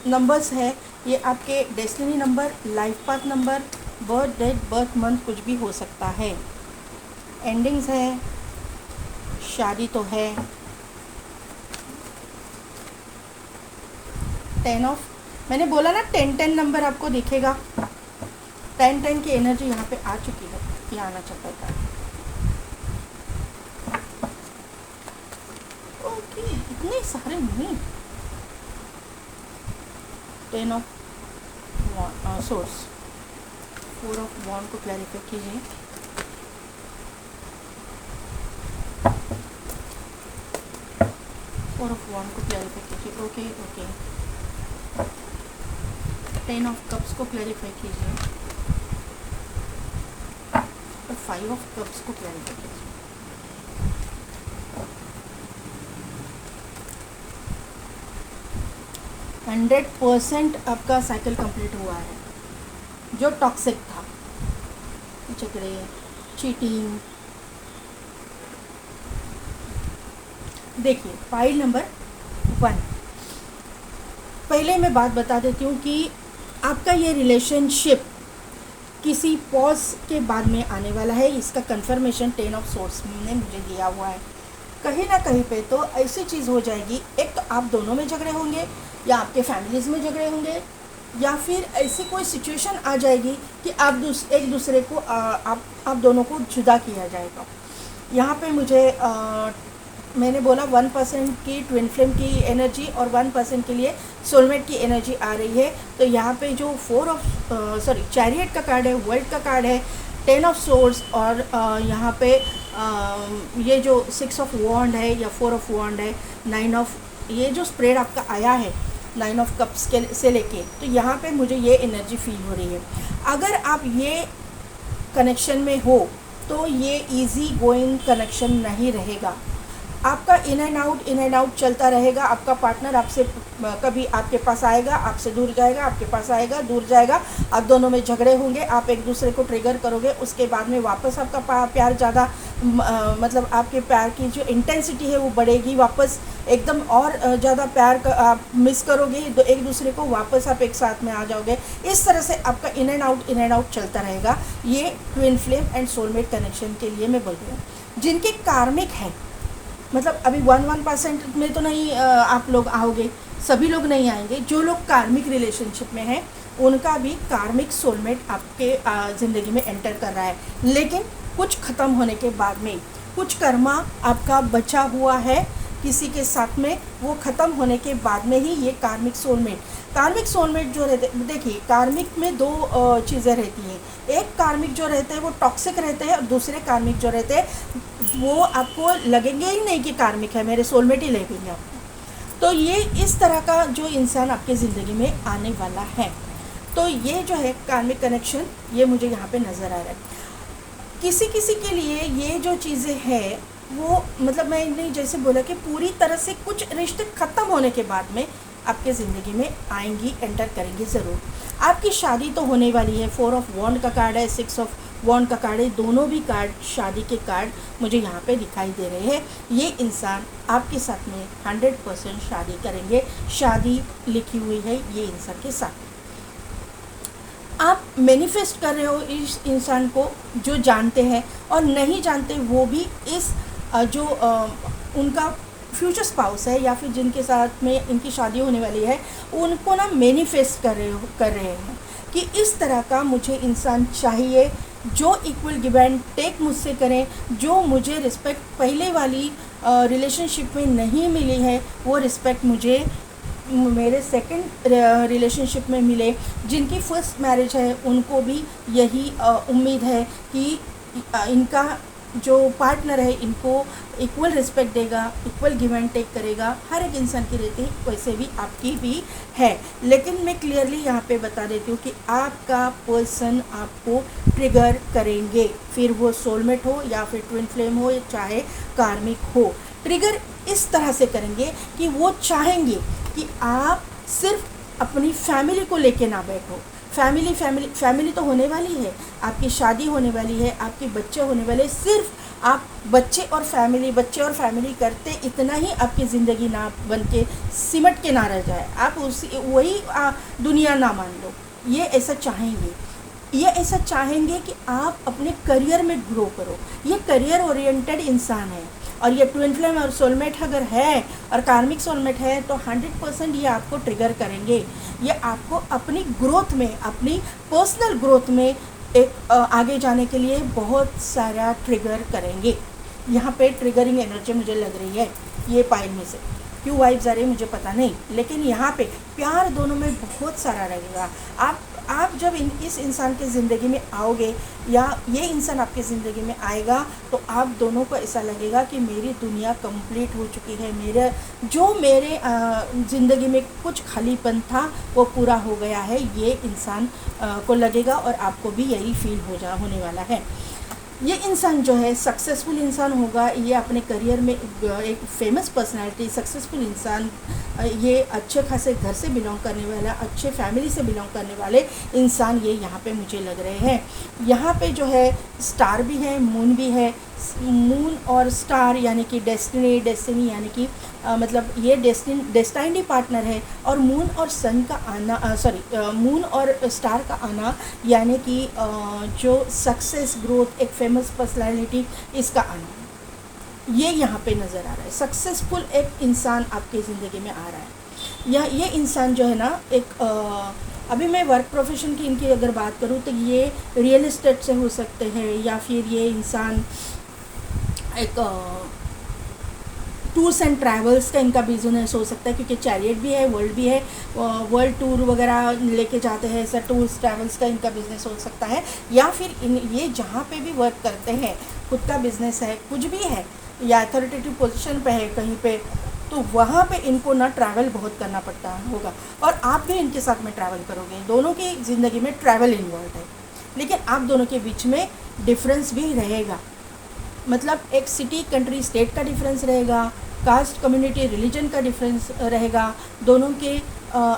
नंबर्स है ये आपके destiny number, life path number, birth date, birth month कुछ भी हो सकता है। एंडिंग्स है, शादी तो है, 10 ऑफ, मैंने बोला ना 10-10 नंबर आपको दिखेगा। 10-10 की एनर्जी यहाँ पे आ चुकी है, ये आना चाहता था। ओके, इतने सारे नहीं। 10 ऑफ सोर्स, 4 ऑफ वॉन्ड को क्लैरिफाई कीजिए। फोर ऑफ वॉन्ड को क्लैरिफाई कीजिए। ओके ओके, 10 ऑफ कप्स को क्लैरिफाई कीजिए और 5 ऑफ कप्स को क्लैरिफाई कीजिए। हंड्रेड 100% आपका साइकिल कंप्लीट हुआ है। जो टॉक्सिक था, झगड़े, चीटिंग, देखिए फाइल नंबर 1। पहले मैं बात बता देती हूँ कि आपका ये रिलेशनशिप किसी पॉज के बाद में आने वाला है। इसका कंफर्मेशन 10 ऑफ सोर्स ने मुझे दिया हुआ है। कहीं ना कहीं पे तो ऐसी चीज़ हो जाएगी, एक तो आप दोनों में झगड़े होंगे, या आपके फैमिलीज़ में झगड़े होंगे, या फिर ऐसी कोई सिचुएशन आ जाएगी कि आप एक दूसरे को आप दोनों को जुदा किया जाएगा। यहाँ पे मुझे मैंने बोला 1% की ट्विन फ्लेम की एनर्जी और 1% के लिए सोलमेट की एनर्जी आ रही है। तो यहाँ पे जो चैरियट का कार्ड है, वर्ल्ड का कार्ड है, 10 ऑफ सोर्स, और यहाँ पे ये जो 6 ऑफ वॉन्ड है या 4 ऑफ वॉन्ड है, 9 ऑफ, ये जो स्प्रेड आपका आया है 9 ऑफ कप्स के से लेके, तो यहाँ पे मुझे ये एनर्जी फील हो रही है। अगर आप ये कनेक्शन में हो तो ये इजी गोइंग कनेक्शन नहीं रहेगा। आपका इन एंड आउट चलता रहेगा। आपका पार्टनर आपसे कभी आपके पास आएगा, आपसे दूर जाएगा, आपके पास आएगा, दूर जाएगा। आप दोनों में झगड़े होंगे, आप एक दूसरे को ट्रिगर करोगे, उसके बाद में वापस आपका प्यार ज़्यादा, मतलब आपके प्यार की जो इंटेंसिटी है वो बढ़ेगी, वापस एकदम और ज़्यादा प्यार आप मिस करोगे, तो एक दूसरे को वापस आप एक साथ में आ जाओगे। इस तरह से आपका इन एंड आउट चलता रहेगा। ये twin flame and soulmate connection के लिए मैं बोल रही हूँ। जिनके कार्मिक है, मतलब अभी 1% में तो नहीं आप लोग आओगे, सभी लोग नहीं आएंगे। जो लोग कार्मिक रिलेशनशिप में हैं उनका भी कार्मिक सोलमेट आपके ज़िंदगी में एंटर कर रहा है। लेकिन कुछ ख़त्म होने के बाद में, कुछ कर्मा आपका बचा हुआ है किसी के साथ में, वो ख़त्म होने के बाद में ही ये कार्मिक सोलमेट जो रहते, देखिए कार्मिक में दो चीज़ें रहती हैं। एक कार्मिक जो रहते हैं वो टॉक्सिक रहते हैं, और दूसरे कार्मिक जो रहते हैं वो आपको लगेंगे ही नहीं कि कार्मिक है, मेरे सोलमेट ही लगेंगे आपको। तो ये इस तरह का जो इंसान आपके ज़िंदगी में आने वाला है। तो ये जो है कार्मिक कनेक्शन, ये मुझे यहाँ पे नज़र आ रहा है। किसी किसी के लिए ये जो चीज़ें हैं वो, मतलब मैंने जैसे बोला कि पूरी तरह से कुछ रिश्ते ख़त्म होने के बाद में आपके ज़िंदगी में आएंगी, एंटर करेंगी ज़रूर। आपकी शादी तो होने वाली है। 4 ऑफ वॉन्ड का कार्ड है, 6 ऑफ वॉन्ड का कार्ड है, दोनों भी कार्ड शादी के कार्ड मुझे यहाँ पे दिखाई दे रहे हैं। ये इंसान आपके साथ में 100% शादी करेंगे, शादी लिखी हुई है ये इंसान के साथ। आप मैनिफेस्ट कर रहे हो इस इंसान को, जो जानते हैं और नहीं जानते वो भी इस जो उनका फ्यूचर स्पाउस है या फिर जिनके साथ में इनकी शादी होने वाली है, उनको ना मैनिफेस्ट कर रहे हैं कि इस तरह का मुझे इंसान चाहिए, जो इक्वल गिव एंड टेक मुझसे करें, जो मुझे रिस्पेक्ट पहले वाली रिलेशनशिप में नहीं मिली है वो रिस्पेक्ट मुझे मेरे सेकंड रिलेशनशिप में मिले। जिनकी फर्स्ट मैरिज है उनको भी यही उम्मीद है कि इनका जो पार्टनर है इनको इक्वल रिस्पेक्ट देगा, इक्वल गिव एंड टेक करेगा। हर एक इंसान की रहती है, वैसे भी आपकी भी है। लेकिन मैं क्लियरली यहाँ पे बता देती हूँ कि आपका पर्सन आपको ट्रिगर करेंगे, फिर वो सोलमेट हो या फिर ट्विन फ्लेम हो या चाहे कार्मिक हो। ट्रिगर इस तरह से करेंगे कि वो चाहेंगे कि आप सिर्फ अपनी फैमिली को लेके ना बैठो। फैमिली तो होने वाली है, आपकी शादी होने वाली है, आपके बच्चे होने वाले, सिर्फ आप बच्चे और फैमिली करते इतना ही आपकी ज़िंदगी ना बन के सिमट के ना रह जाए, आप उसी वही दुनिया ना मान लो। ये ऐसा चाहेंगे कि आप अपने करियर में ग्रो करो। ये करियर ओरिएंटेड इंसान है। और ये ट्विन फ्लेम और सोलमेट अगर है और कार्मिक सोलमेट है तो 100% ये आपको ट्रिगर करेंगे। ये आपको अपनी ग्रोथ में, अपनी पर्सनल ग्रोथ में एक आगे जाने के लिए बहुत सारा ट्रिगर करेंगे। यहाँ पे ट्रिगरिंग एनर्जी मुझे लग रही है ये पाइल में से। क्यों वाइब्स आ रही है मुझे पता नहीं, लेकिन यहाँ पे प्यार दोनों में बहुत सारा रहेगा। आप जब इस इंसान के ज़िंदगी में आओगे या ये इंसान आपके ज़िंदगी में आएगा तो आप दोनों को ऐसा लगेगा कि मेरी दुनिया कंप्लीट हो चुकी है, मेरे ज़िंदगी में कुछ खालीपन था वो पूरा हो गया है। ये इंसान को लगेगा और आपको भी यही फील होने वाला है। ये इंसान जो है सक्सेसफुल इंसान होगा। ये अपने करियर में एक फेमस पर्सनालिटी, सक्सेसफुल इंसान, ये अच्छे खासे घर से बिलोंग करने वाला, अच्छे फैमिली से बिलोंग करने वाले इंसान ये यहाँ पे मुझे लग रहे हैं। यहाँ पे जो है स्टार भी है, मून भी है। मून और स्टार यानी कि डेस्टिनी यानी कि मतलब ये डेस्टाइनी पार्टनर है। और मून और सन का आना, मून और स्टार का आना यानी कि जो सक्सेस, ग्रोथ, एक फेमस पर्सनैलिटी, इसका आना ये यहाँ पे नज़र आ रहा है। सक्सेसफुल एक इंसान आपकी ज़िंदगी में आ रहा है। ये इंसान जो है ना एक अभी मैं वर्क प्रोफेशन की इनकी अगर बात करूँ तो ये रियल एस्टेट से हो सकते हैं, या फिर ये इंसान एक टूर्स एंड ट्रैवल्स का इनका बिजनेस हो सकता है, क्योंकि चैरियट भी है, वर्ल्ड भी है, वर्ल्ड टूर वगैरह लेके जाते हैं, ऐसा टूर्स ट्रैवल्स का इनका बिजनेस हो सकता है। या फिर ये जहाँ पे भी वर्क करते हैं खुद का बिजनेस है, कुछ भी है, या अथॉरिटेटिव पोजीशन पे है कहीं पे, तो वहाँ पे इनको ना ट्रैवल बहुत करना पड़ता होगा। और आप भी इनके साथ में ट्रैवल करोगे, दोनों की ज़िंदगी में ट्रैवल इन्वॉल्व है। लेकिन आप दोनों के बीच में डिफरेंस भी रहेगा, मतलब एक सिटी, कंट्री, स्टेट का डिफरेंस रहेगा, कास्ट, कम्युनिटी, रिलीजन का डिफरेंस रहेगा, दोनों के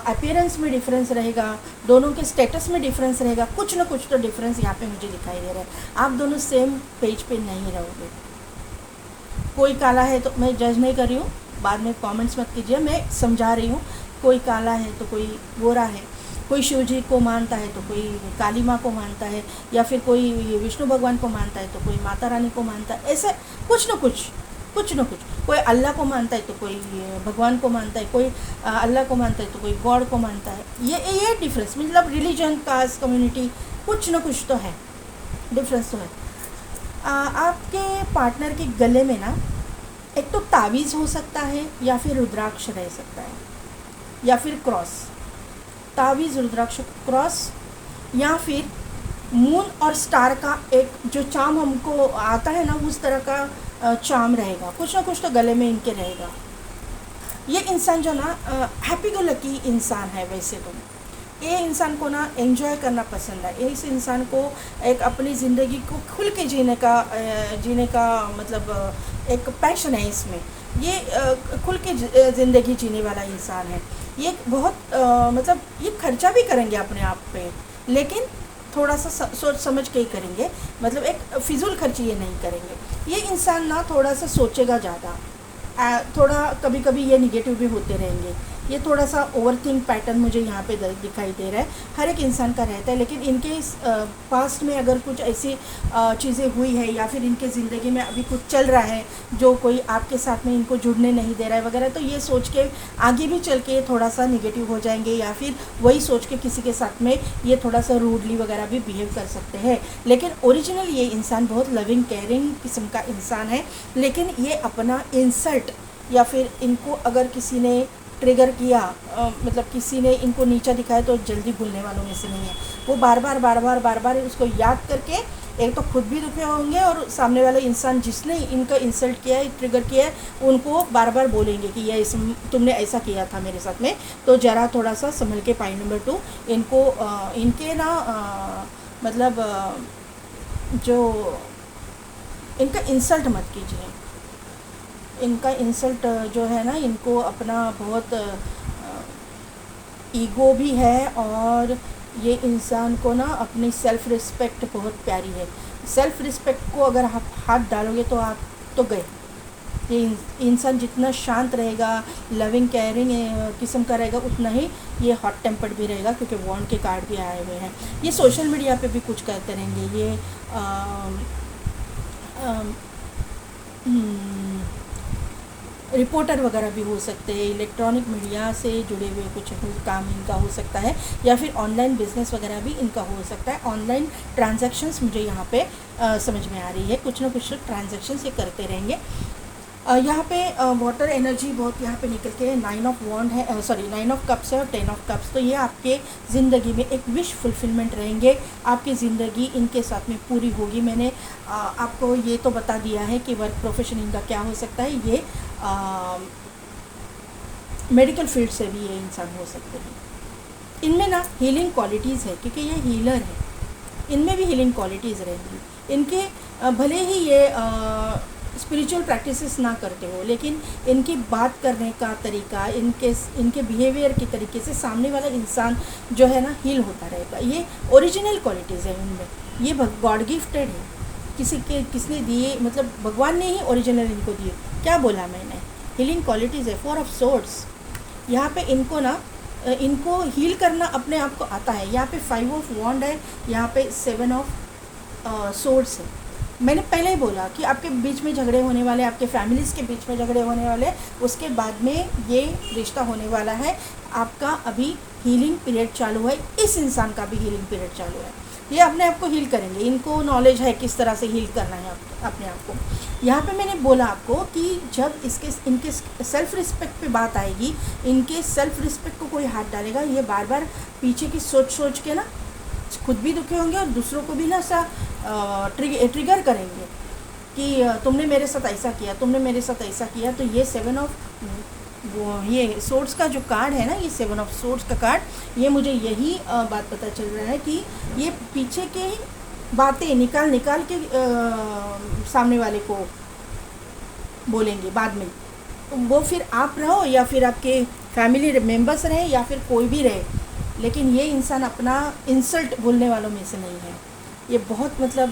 अपीयरेंस में डिफरेंस रहेगा, दोनों के स्टेटस में डिफरेंस रहेगा। कुछ ना कुछ तो डिफरेंस यहाँ पे मुझे दिखाई दे रहा है। आप दोनों सेम पेज पे नहीं रहोगे। कोई काला है तो मैं जज नहीं कर रही हूँ, बाद में कमेंट्स मत कीजिए, मैं समझा रही हूँ। कोई काला है तो कोई गोरा है, कोई शिव जी को मानता है तो कोई काली माँ को मानता है, या फिर कोई विष्णु भगवान को मानता है तो कोई माता रानी को मानता है। ऐसे कुछ न कुछ कोई अल्लाह को मानता है तो कोई भगवान को मानता है, कोई अल्लाह को मानता है तो कोई गॉड को मानता है। ये डिफरेंस, मतलब रिलीजन, कास्ट, कम्युनिटी, कुछ न कुछ तो है, डिफरेंस तो है। आपके पार्टनर के गले में ना एक तो तावीज़ हो सकता है, या फिर रुद्राक्ष रह सकता है, या फिर क्रॉस, तावीज़, रुद्राक्ष, क्रॉस, या फिर मून और स्टार का एक जो चाम हमको आता है ना, उस तरह का चाम रहेगा, कुछ ना कुछ तो गले में इनके रहेगा। ये इंसान जो ना हैप्पी गो लकी इंसान है। वैसे तो ये इंसान को ना एंजॉय करना पसंद है। इस इंसान को एक अपनी ज़िंदगी को खुल के जीने का मतलब एक पैशन है इसमें। ये खुल के ज़िंदगी जीने वाला इंसान है। ये बहुत मतलब ये खर्चा भी करेंगे अपने आप पे, लेकिन थोड़ा सा सोच समझ के ही करेंगे, मतलब एक फिजूल खर्ची ये नहीं करेंगे। ये इंसान ना थोड़ा सा सोचेगा ज़्यादा, थोड़ा कभी कभी ये निगेटिव भी होते रहेंगे। ये थोड़ा सा ओवरथिंक पैटर्न मुझे यहाँ पे दिखाई दे रहा है, हर एक इंसान का रहता है। लेकिन इनके पास्ट में अगर कुछ ऐसी चीज़ें हुई है, या फिर इनके ज़िंदगी में अभी कुछ चल रहा है जो कोई आपके साथ में इनको जुड़ने नहीं दे रहा है वगैरह, तो ये सोच के आगे भी चल के थोड़ा सा निगेटिव हो जाएंगे, या फिर वही सोच के किसी के साथ में ये थोड़ा सा रूडली वगैरह भी बिहेव कर सकते हैं। लेकिन ओरिजिनल ये इंसान बहुत लविंग केयरिंग किस्म का इंसान है। लेकिन ये अपना इंसल्ट, या फिर इनको अगर किसी ने ट्रिगर किया, मतलब किसी ने इनको नीचा दिखाया, तो जल्दी भूलने वालों में से नहीं है। वो बार बार उसको याद करके एक तो खुद भी दुखे होंगे, और सामने वाले इंसान जिसने इनका इंसल्ट किया है, ट्रिगर किया है, उनको बार बार बोलेंगे कि ये तुमने ऐसा किया था मेरे साथ में, तो ज़रा थोड़ा सा संभल के। पॉइंट नंबर 2, इनको इनके ना मतलब जो इनका इंसल्ट मत कीजिए। इनका इंसल्ट जो है ना, इनको अपना बहुत ईगो भी है, और ये इंसान को ना अपनी सेल्फ़ रिस्पेक्ट बहुत प्यारी है। सेल्फ़ रिस्पेक्ट को अगर आप हाथ डालोगे तो आप तो गए। ये इंसान जितना शांत रहेगा, लविंग केयरिंग किस्म का रहेगा, उतना ही ये हॉट टेम्पर्ड भी रहेगा, क्योंकि वॉन्ड के कार्ड भी आए हुए हैं। ये सोशल मीडिया पे भी कुछ करते रहेंगे। ये रिपोर्टर वगैरह भी हो सकते हैं, इलेक्ट्रॉनिक मीडिया से जुड़े हुए कुछ काम इनका हो सकता है, या फिर ऑनलाइन बिजनेस वगैरह भी इनका हो सकता है। ऑनलाइन ट्रांजैक्शंस मुझे यहाँ पे समझ में आ रही है, कुछ ना कुछ ट्रांजैक्शंस ये करते रहेंगे। यहाँ पे वाटर एनर्जी बहुत यहाँ पे निकल के 9 ऑफ वॉन्ड है, 9 ऑफ कप्स है और 10 ऑफ कप्स। तो ये आपके ज़िंदगी में एक विश फुलफिलमेंट रहेंगे। आपकी ज़िंदगी इनके साथ में पूरी होगी। मैंने आपको ये तो बता दिया है कि वर्क प्रोफेशन इनका क्या हो सकता है। ये मेडिकल फील्ड से भी ये इंसान हो सकते हैं। इनमें ना हीलिंग क्वालिटीज़ है, क्योंकि ये हीलर है, इनमें भी हीलिंग क्वालिटीज़ रहेंगी। इनके भले ही ये स्पिरिचुअल प्रैक्टिसेस ना करते हो, लेकिन इनकी बात करने का तरीका, इनके बिहेवियर के तरीके से सामने वाला इंसान जो है ना हील होता रहेगा। ये ओरिजिनल क्वालिटीज़ है इनमें। ये गॉड गिफ्टेड है, किसने दिए, मतलब भगवान ने ही ओरिजिनल इनको दिए। क्या बोला मैंने, हीलिंग क्वालिटीज़ है। 4 ऑफ सोर्ड्स, यहाँ पे इनको ना इनको हील करना अपने आप को आता है। यहाँ पे 5 ऑफ वॉन्ड है, यहाँ पे 7 ऑफ सोर्ड्स है। मैंने पहले ही बोला कि आपके बीच में झगड़े होने वाले, आपके फैमिलीज़ के बीच में झगड़े होने वाले, उसके बाद में ये रिश्ता होने वाला है। आपका अभी हीलिंग पीरियड चालू है, इस इंसान का भी हीलिंग पीरियड चालू है। ये अपने आप को हील करेंगे, इनको नॉलेज है किस तरह से हील करना है अपने आप को। यहाँ पे मैंने बोला आपको कि जब इनके सेल्फ़ रिस्पेक्ट पे बात आएगी, इनके सेल्फ़ रिस्पेक्ट को कोई हाथ डालेगा, ये बार बार पीछे की सोच के ना खुद भी दुखी होंगे, और दूसरों को भी ना ट्रिगर करेंगे कि तुमने मेरे साथ ऐसा किया, तुमने मेरे साथ ऐसा किया। तो ये 7 ऑफ ये सोर्ड्स का जो कार्ड है ना, ये 7 ऑफ सोर्ड्स का कार्ड, ये मुझे यही बात पता चल रहा है कि ये पीछे के बातें निकाल के सामने वाले को बोलेंगे बाद में। तो वो फिर आप रहो, या फिर आपके फैमिली मेम्बर्स रहे, या फिर कोई भी रहे, लेकिन ये इंसान अपना इंसल्ट भूलने वालों में से नहीं है। ये बहुत मतलब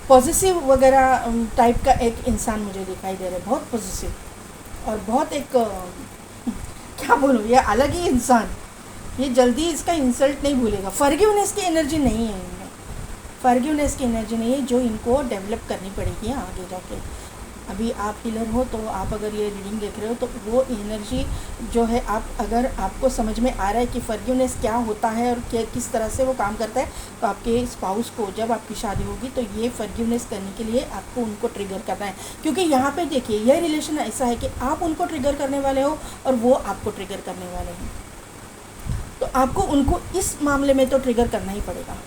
पॉजिटिव वगैरह टाइप का एक इंसान मुझे दिखाई दे रहा है, बहुत पॉजिटिव और बहुत एक क्या बोलूँ, ये अलग ही इंसान, ये जल्दी इसका इंसल्ट नहीं भूलेगा। फॉरगिवनेस की एनर्जी नहीं है इनमें, फॉरगिवनेस की एनर्जी नहीं है जो इनको डेवलप करनी पड़ेगी आगे जाके। अभी आप हीलर हो तो आप अगर ये रीडिंग देख रहे हो तो वो एनर्जी जो है, आप अगर आपको समझ में आ रहा है कि फॉरगिवनेस क्या होता है और क्या किस तरह से वो काम करता है, तो आपके स्पाउस को जब आपकी शादी होगी तो ये फॉरगिवनेस करने के लिए आपको उनको ट्रिगर करना है। क्योंकि यहाँ पे देखिए यह रिलेशन ऐसा है कि आप उनको ट्रिगर करने वाले हो और वो आपको ट्रिगर करने वाले हैं, तो आपको उनको इस मामले में तो ट्रिगर करना ही पड़ेगा,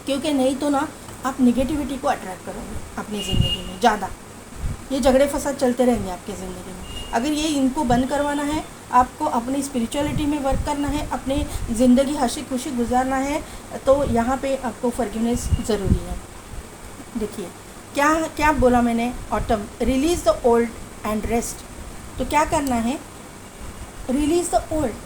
क्योंकि नहीं तो ना आप निगेटिविटी को अट्रैक्ट करोगे अपनी ज़िंदगी में ज़्यादा। ये झगड़े फसाद चलते रहेंगे आपकी ज़िंदगी में। अगर ये इनको बंद करवाना है, आपको अपनी स्पिरिचुअलिटी में वर्क करना है, अपनी ज़िंदगी हंसी खुशी गुजारना है, तो यहाँ पे आपको फॉरगिवनेस ज़रूरी है। देखिए क्या क्या बोला मैंने, autumn, release the old and rest. तो क्या करना है, रिलीज़ द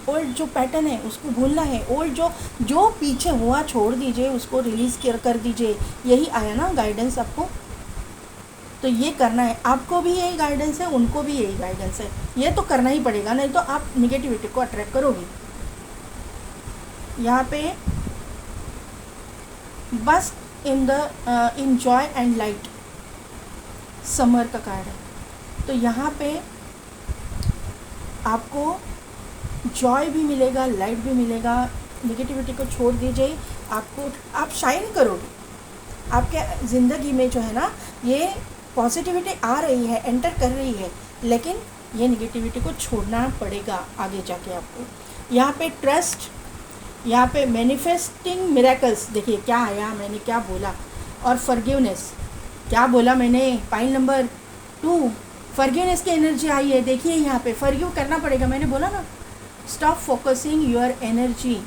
ओल्ड जो पैटर्न है उसको भूलना है, ओल्ड जो पीछे हुआ छोड़ दीजिए, उसको रिलीज़ कर दीजिए। यही आया ना गाइडेंस आपको, तो ये करना है। आपको भी यही गाइडेंस है, उनको भी यही गाइडेंस है, ये तो करना ही पड़ेगा, नहीं तो आप निगेटिविटी को अट्रैक्ट करोगे। यहाँ पे बस in joy and light, summer का कार्ड है, तो यहाँ पे आपको जॉय भी मिलेगा, लाइट भी मिलेगा। निगेटिविटी को छोड़ दीजिए, आप शाइन करोगे। आपके ज़िंदगी में जो है ना, ये पॉजिटिविटी आ रही है, एंटर कर रही है, लेकिन ये निगेटिविटी को छोड़ना पड़ेगा आगे जाके आपको। यहाँ पे ट्रस्ट, यहाँ पे मैनिफेस्टिंग मिरेकल्स, देखिए क्या आया, मैंने क्या बोला, और फॉरगिवनेस, क्या बोला मैंने, पाइल नंबर 2 फॉरगिवनेस की एनर्जी आई है। देखिए यहाँ पे फॉरगिव करना पड़ेगा, मैंने बोला ना, stop focusing your energy,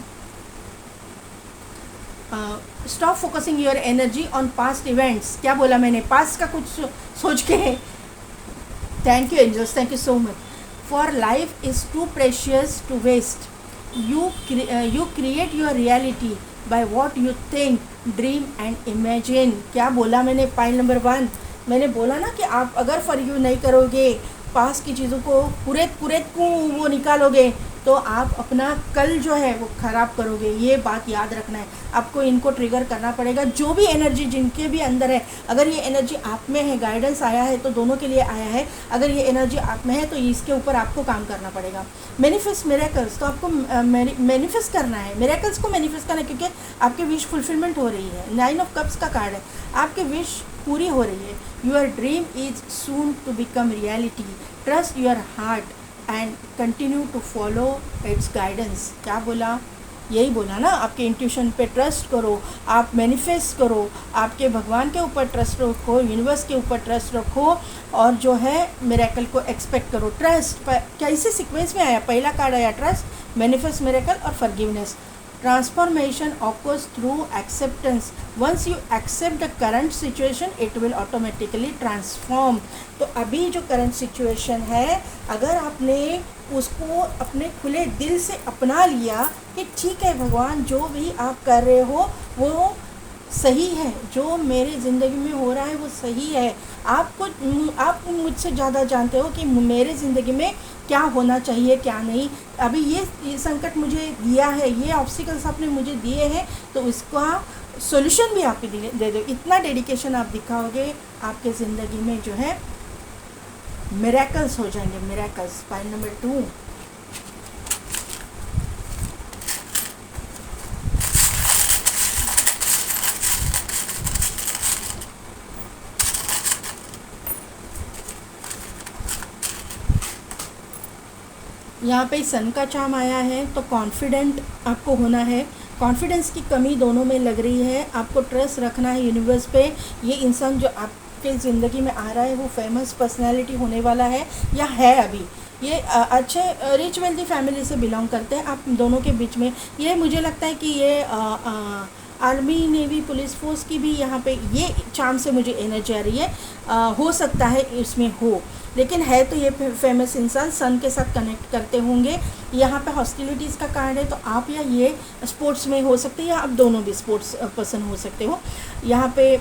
stop focusing your energy on past events. क्या बोला मैंने, पास्ट का कुछ सोच के। Thank you angels, thank you so much. For life is too precious to waste, you create your reality by what you think, dream and imagine. क्या बोला मैंने, पाइल नंबर 1, मैंने बोला ना कि आप अगर फॉरगिव नहीं करोगे, पास की चीज़ों को पूरे को वो निकालोगे, तो आप अपना कल जो है वो ख़राब करोगे। ये बात याद रखना है, आपको इनको ट्रिगर करना पड़ेगा। जो भी एनर्जी जिनके भी अंदर है, अगर ये एनर्जी आप में है, गाइडेंस आया है तो दोनों के लिए आया है, अगर ये एनर्जी आप में है तो इसके ऊपर आपको काम करना पड़ेगा। मैनिफेस्ट मिरेकल्स, तो आपको मैनिफेस्ट करना है, मिरेकल्स को मैनिफेस्ट करना है, क्योंकि आपकी विश फुलफिलमेंट हो रही है। 9 ऑफ कप्स का कार्ड है, आपकी विश पूरी हो रही है। Your dream is soon to become reality, trust your heart and continue to follow its guidance. क्या बोला, यही बोला ना, आपके इंट्यूशन पे ट्रस्ट करो, आप मैनिफेस्ट करो, आपके भगवान के ऊपर ट्रस्ट रखो, यूनिवर्स के ऊपर ट्रस्ट रखो, और जो है मिरेकल को एक्सपेक्ट करो। ट्रस्ट क्या इसी सीक्वेंस में आया, पहला कार्ड आया ट्रस्ट, मैनिफेस्ट, मिरेकल और forgiveness. Transformation occurs through acceptance, once you accept the current situation it will automatically transform. तो अभी जो करंट सिचुएशन है, अगर आपने उसको अपने खुले दिल से अपना लिया कि ठीक है भगवान, जो भी आप कर रहे हो वो सही है, जो मेरे ज़िंदगी में हो रहा है वो सही है। आप मुझसे ज़्यादा जानते हो कि मेरे ज़िंदगी में क्या होना चाहिए, क्या नहीं। अभी ये संकट मुझे दिया है, ये ऑब्स्टिकल्स आपने मुझे दिए हैं, तो इसका सॉल्यूशन भी आप दे दो। इतना डेडिकेशन आप दिखाओगे, आपके ज़िंदगी में जो है मिरेकल्स हो जाएंगे, मिरेकल्स। पॉइंट नंबर 2, यहाँ पे सन का चार्म आया है, तो कॉन्फिडेंट आपको होना है। कॉन्फिडेंस की कमी दोनों में लग रही है, आपको ट्रस्ट रखना है यूनिवर्स पे। ये इंसान जो आपके ज़िंदगी में आ रहा है वो फेमस पर्सनालिटी होने वाला है या है अभी। ये अच्छे रिच वेल्दी फैमिली से बिलोंग करते हैं। आप दोनों के बीच में ये मुझे लगता है कि ये आर्मी, नेवी, पुलिस फोर्स की भी यहाँ पे ये चार्म से मुझे एनर्जी आ रही है। हो सकता है इसमें हो, लेकिन है तो ये फेमस इंसान, सन के साथ कनेक्ट करते होंगे। यहाँ पे हॉस्टिलिटीज़ का कार्ड है, तो आप या ये स्पोर्ट्स में हो सकते हैं, या आप दोनों भी स्पोर्ट्स पर्सन हो सकते हो। यहाँ पे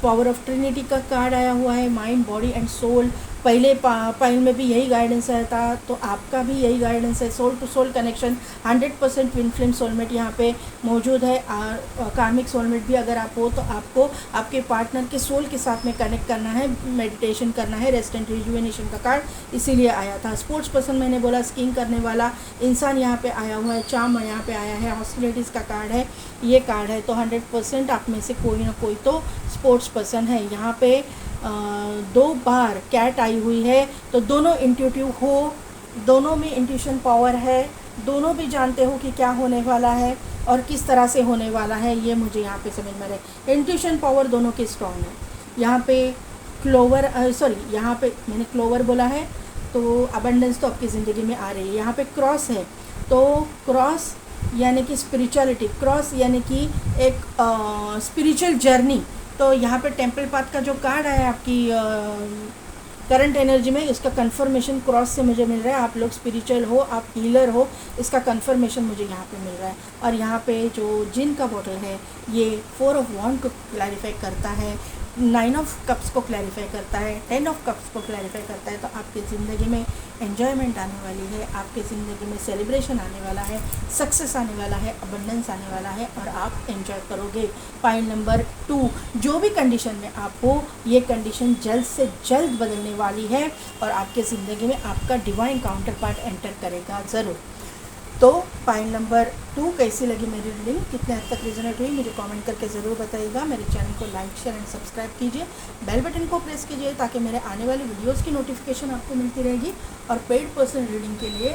पावर ऑफ ट्रिनिटी का कार्ड आया हुआ है, माइंड बॉडी एंड सोल। पहले पाइल में भी यही गाइडेंस आया था, तो आपका भी यही गाइडेंस है। Soul to soul connection 100% twin flame soulmate यहाँ पे मौजूद है। और कार्मिक सोलमेट भी अगर आप हो तो आपको आपके पार्टनर के सोल के साथ में कनेक्ट करना है, मेडिटेशन करना है। रेस्ट एंड रिजुवेनेशन का कार्ड इसीलिए आया था। स्पोर्ट्स पर्सन मैंने बोला, स्कीइंग करने वाला इंसान यहाँ पे आया हुआ है। चार्म यहाँ पे आया है, हॉस्पिटलिटीज़ का कार्ड है ये कार्ड है। तो 100% आप में से कोई ना कोई तो स्पोर्ट्स पर्सन है। यहाँ पे 2 बार कैट आई हुई है, तो दोनों इंट्यूटिव हो, दोनों में इंट्यूशन पावर है, दोनों भी जानते हो कि क्या होने वाला है और किस तरह से होने वाला है, ये मुझे यहाँ पे समझ में रहे। इंट्यूशन पावर दोनों की स्ट्रॉन्ग है। यहाँ पे क्लोवर यहाँ पे मैंने क्लोवर बोला है, तो अबंडेंस तो आपकी ज़िंदगी में आ रही है। यहाँ पे क्रॉस है, तो क्रॉस यानी कि स्पिरिचुअलिटी, क्रॉस यानी कि एक स्पिरिचुअल जर्नी। तो यहाँ पे टेम्पल पाथ का जो कार्ड है आपकी करंट एनर्जी में, इसका कंफर्मेशन क्रॉस से मुझे मिल रहा है। आप लोग स्पिरिचुअल हो, आप हीलर हो, इसका कंफर्मेशन मुझे यहाँ पे मिल रहा है। और यहाँ पे जो जिन का बॉटल है ये 4 ऑफ वॉन्ड को क्लैरिफाई करता है, 9 ऑफ कप्स को क्लैरिफाई करता है, 10 ऑफ कप्स को क्लैरिफाई करता है। तो आपकी ज़िंदगी में एन्जॉयमेंट आने वाली है, आपकी ज़िंदगी में सेलिब्रेशन आने वाला है, सक्सेस आने वाला है, अबंडेंस आने वाला है और आप एंजॉय करोगे। पॉइंट नंबर 2, जो भी कंडीशन में आप हो, ये कंडीशन जल्द से जल्द बदलने वाली है और आपके ज़िंदगी में आपका डिवाइन काउंटर पार्ट एंटर करेगा ज़रूर। तो पॉइंट नंबर 2 कैसी लगी मेरी रीडिंग, कितने हद तक रिजोनेट हुई, मुझे कमेंट करके ज़रूर बताइएगा। मेरे चैनल को लाइक शेयर एंड सब्सक्राइब कीजिए, बेल बटन को प्रेस कीजिए ताकि मेरे आने वाली वीडियोस की नोटिफिकेशन आपको मिलती रहेगी। और पेड पर्सनल रीडिंग के लिए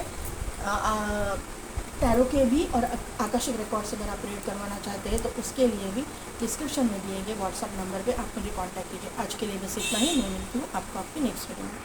टैरो के भी और आकर्षक रिकॉर्ड से अगर आप रीड करवाना चाहते हैं तो उसके लिए भी डिस्क्रिप्शन में दिए गए व्हाट्सअप नंबर पर आप मुझे कॉन्टैक्ट कीजिए। आज के लिए बस इतना ही, मैं मिलती हूँ आपको आपकी नेक्स्ट वीडियो में।